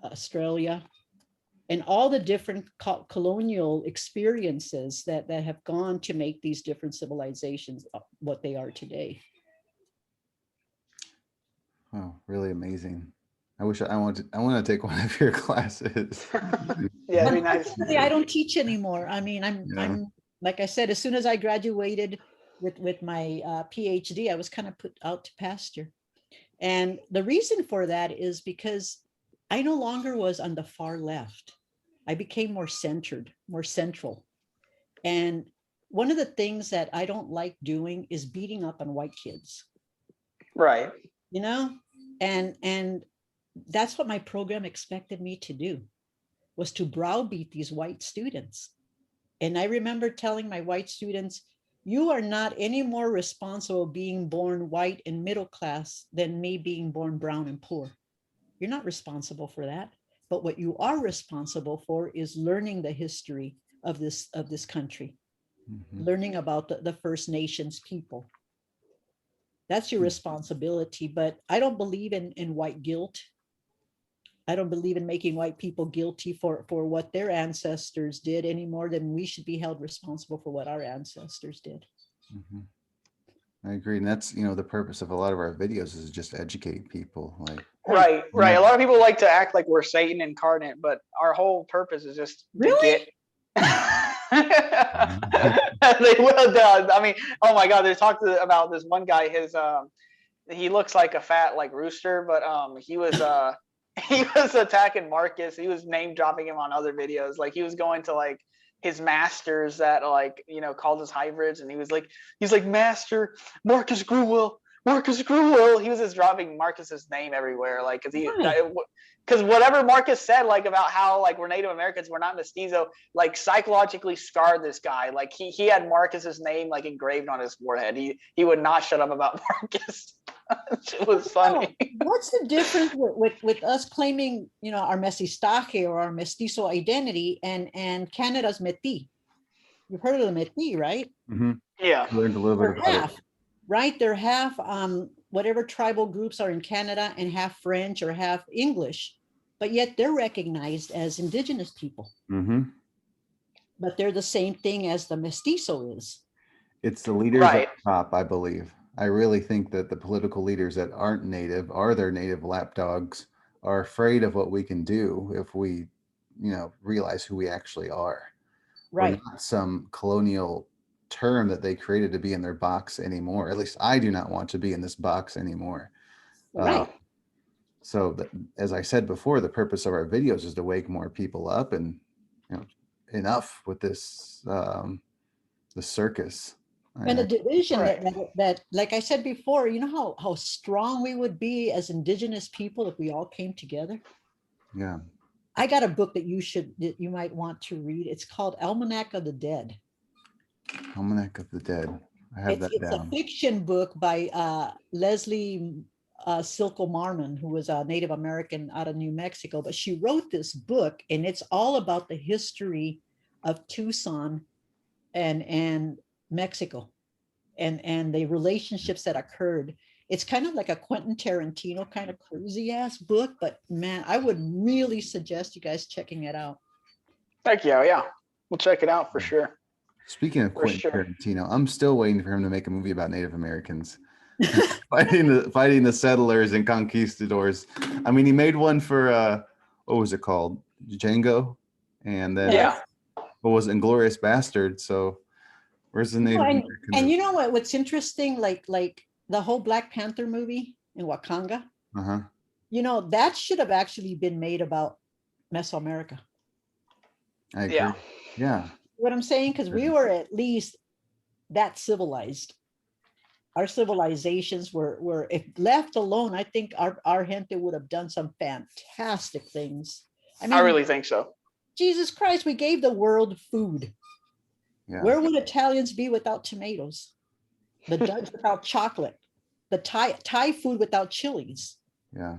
Australia, and all the different colonial experiences that have gone to make these different civilizations what they are today. Oh, really amazing. I wish I want to take one of your classes. Yeah, it'd be nice. I don't teach anymore. I mean, I'm like I said, as soon as I graduated with my PhD, I was kind of put out to pasture. And the reason for that is because I no longer was on the far left. I became more centered, more central. And one of the things that I don't like doing is beating up on white kids. Right. And that's what my program expected me to do, was to browbeat these white students. And I remember telling my white students, you are not any more responsible being born white and middle class than me being born brown and poor. You're not responsible for that. But what you are responsible for is learning the history of this country, learning about the First Nations people. That's your responsibility. But I don't believe in white guilt. I don't believe in making white people guilty for what their ancestors did any more than we should be held responsible for what our ancestors did. I agree. And that's, the purpose of a lot of our videos is just educate people. Like, right. A lot of people like to act like we're Satan incarnate, but our whole purpose is just to get. They will. I mean, oh my God, they talked about this one guy. He looks like a fat rooster, but he was he was attacking Marcus. He was name dropping him on other videos. Like he was going to his masters that called us hybrids, and he's like Master Marcus Gruwell. He was just dropping Marcus's name everywhere, because whatever Marcus said about how we're Native Americans, we're not mestizo, psychologically scarred this guy. He had Marcus's name engraved on his forehead. He would not shut up about Marcus. It was funny. What's the difference with us claiming our mestizaje or our mestizo identity and Canada's Métis? You've heard of the Métis, right? Yeah, I learned a little bit about it. Right, they're half whatever tribal groups are in Canada and half French or half English. but yet they're recognized as indigenous people. Mm-hmm. But they're the same thing as the mestizo is. It's the leaders Right. at the top, I believe. I really think that the political leaders that aren't native, are their native lapdogs, are afraid of what we can do if we, realize who we actually are. We're Right. not some colonial term that they created to be in their box anymore. At least I do not want to be in this box anymore. Right. So as I said before, the purpose of our videos is to wake more people up, and enough with this the circus. And the division Right. that, like I said before, you know how strong we would be as indigenous people if we all came together. Yeah. I got a book that you might want to read. It's called Almanac of the Dead. Almanac of the Dead. I have that It's a down. fiction book by Leslie Silko Marmon, who was a Native American out of New Mexico. But she wrote this book, and it's all about the history of Tucson and Mexico, and the relationships that occurred. It's kind of like a Quentin Tarantino kind of crazy ass book, but man, I would really suggest you guys checking it out. Thank you. Yeah, we'll check it out for sure. Speaking of For Quentin sure. Tarantino, I'm still waiting for him to make a movie about Native Americans fighting the settlers and conquistadors. I mean, he made one for what was it called? Django, and then Yeah. what was it? Inglorious Bastard. So where's the Native and, American? and you know what's interesting, like the whole Black Panther movie in Wakanda, Uh-huh. that should have actually been made about Mesoamerica. I agree. Yeah. Yeah. What I'm saying, because we were at least that civilized. Our civilizations were, if left alone, I think our gente would have done some fantastic things. I mean, I really think so. Jesus Christ, we gave the world food. Yeah. Where would Italians be without tomatoes? The Dutch without chocolate? The Thai food without chilies? Yeah.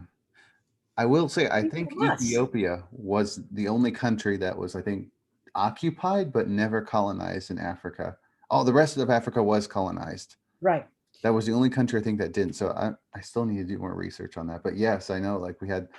I will say, I Think think of us. Ethiopia was the only country that was, I think, occupied but never colonized in Africa. Oh, the rest of Africa was colonized. Right. That was the only country I think that didn't. So I still need to do more research on that. But yes, I know, like we had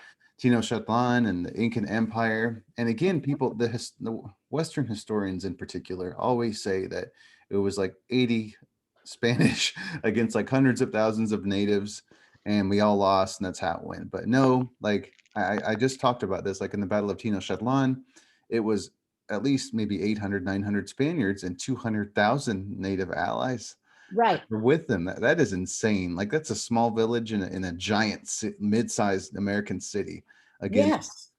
Tenochtitlan and the Incan Empire. And again, people, the Western historians in particular, always say that it was like 80 Spanish against like hundreds of thousands of natives, and we all lost, and that's how it went. But no, like I just talked about this, like in the Battle of Tenochtitlan, it was at least maybe 800, 900 Spaniards and 200,000 native allies Right. were with them. That is insane. Like that's a small village in a giant mid-sized American city against,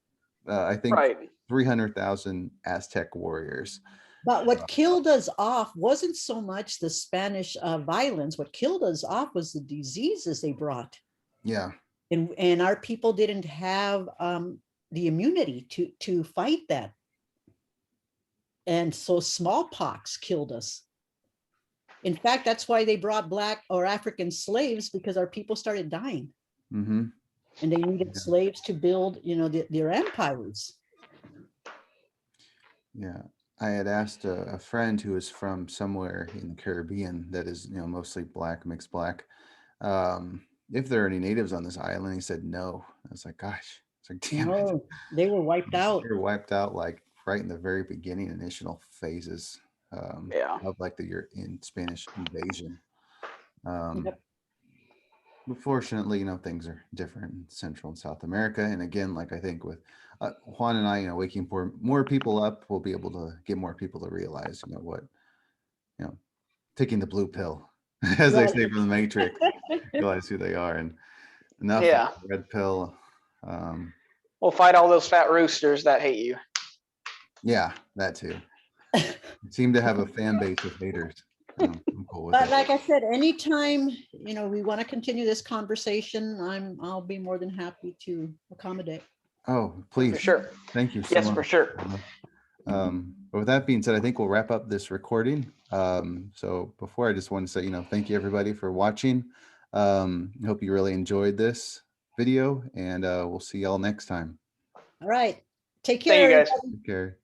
Yes. I think, Right. 300,000 Aztec warriors. But what killed us off wasn't so much the Spanish violence. What killed us off was the diseases they brought. Yeah. And our people didn't have the immunity to fight that. And so smallpox killed us. In fact, that's why they brought Black or African slaves, because our people started dying. Mm-hmm. And they needed slaves to build, their empires. Yeah. I had asked a friend who is from somewhere in the Caribbean that is, mostly black, mixed black, if there are any natives on this island. He said no. I was like, gosh, it's like, damn it. No, they were wiped out. They were wiped out like right in the very beginning, initial phases of like the European Spanish invasion. Yep. But fortunately, things are different in Central and South America. And again, like I think with Juan and I, waking more people up, we'll be able to get more people to realize, what, taking the blue pill, as they say from the Matrix, realize who they are, and enough of the red pill. We'll fight all those fat roosters that hate you. Yeah, that too. Seem to have a fan base of haters. I'm cool with But it. like I said, anytime, we want to continue this conversation, I'll be more than happy to accommodate. Oh, please. For sure. Thank you so much. Yes, for sure. But with that being said, I think we'll wrap up this recording. So before, I just want to say, thank you everybody for watching. I hope you really enjoyed this video, and we'll see y'all next time. All right. Take Thank care. you guys. Take care.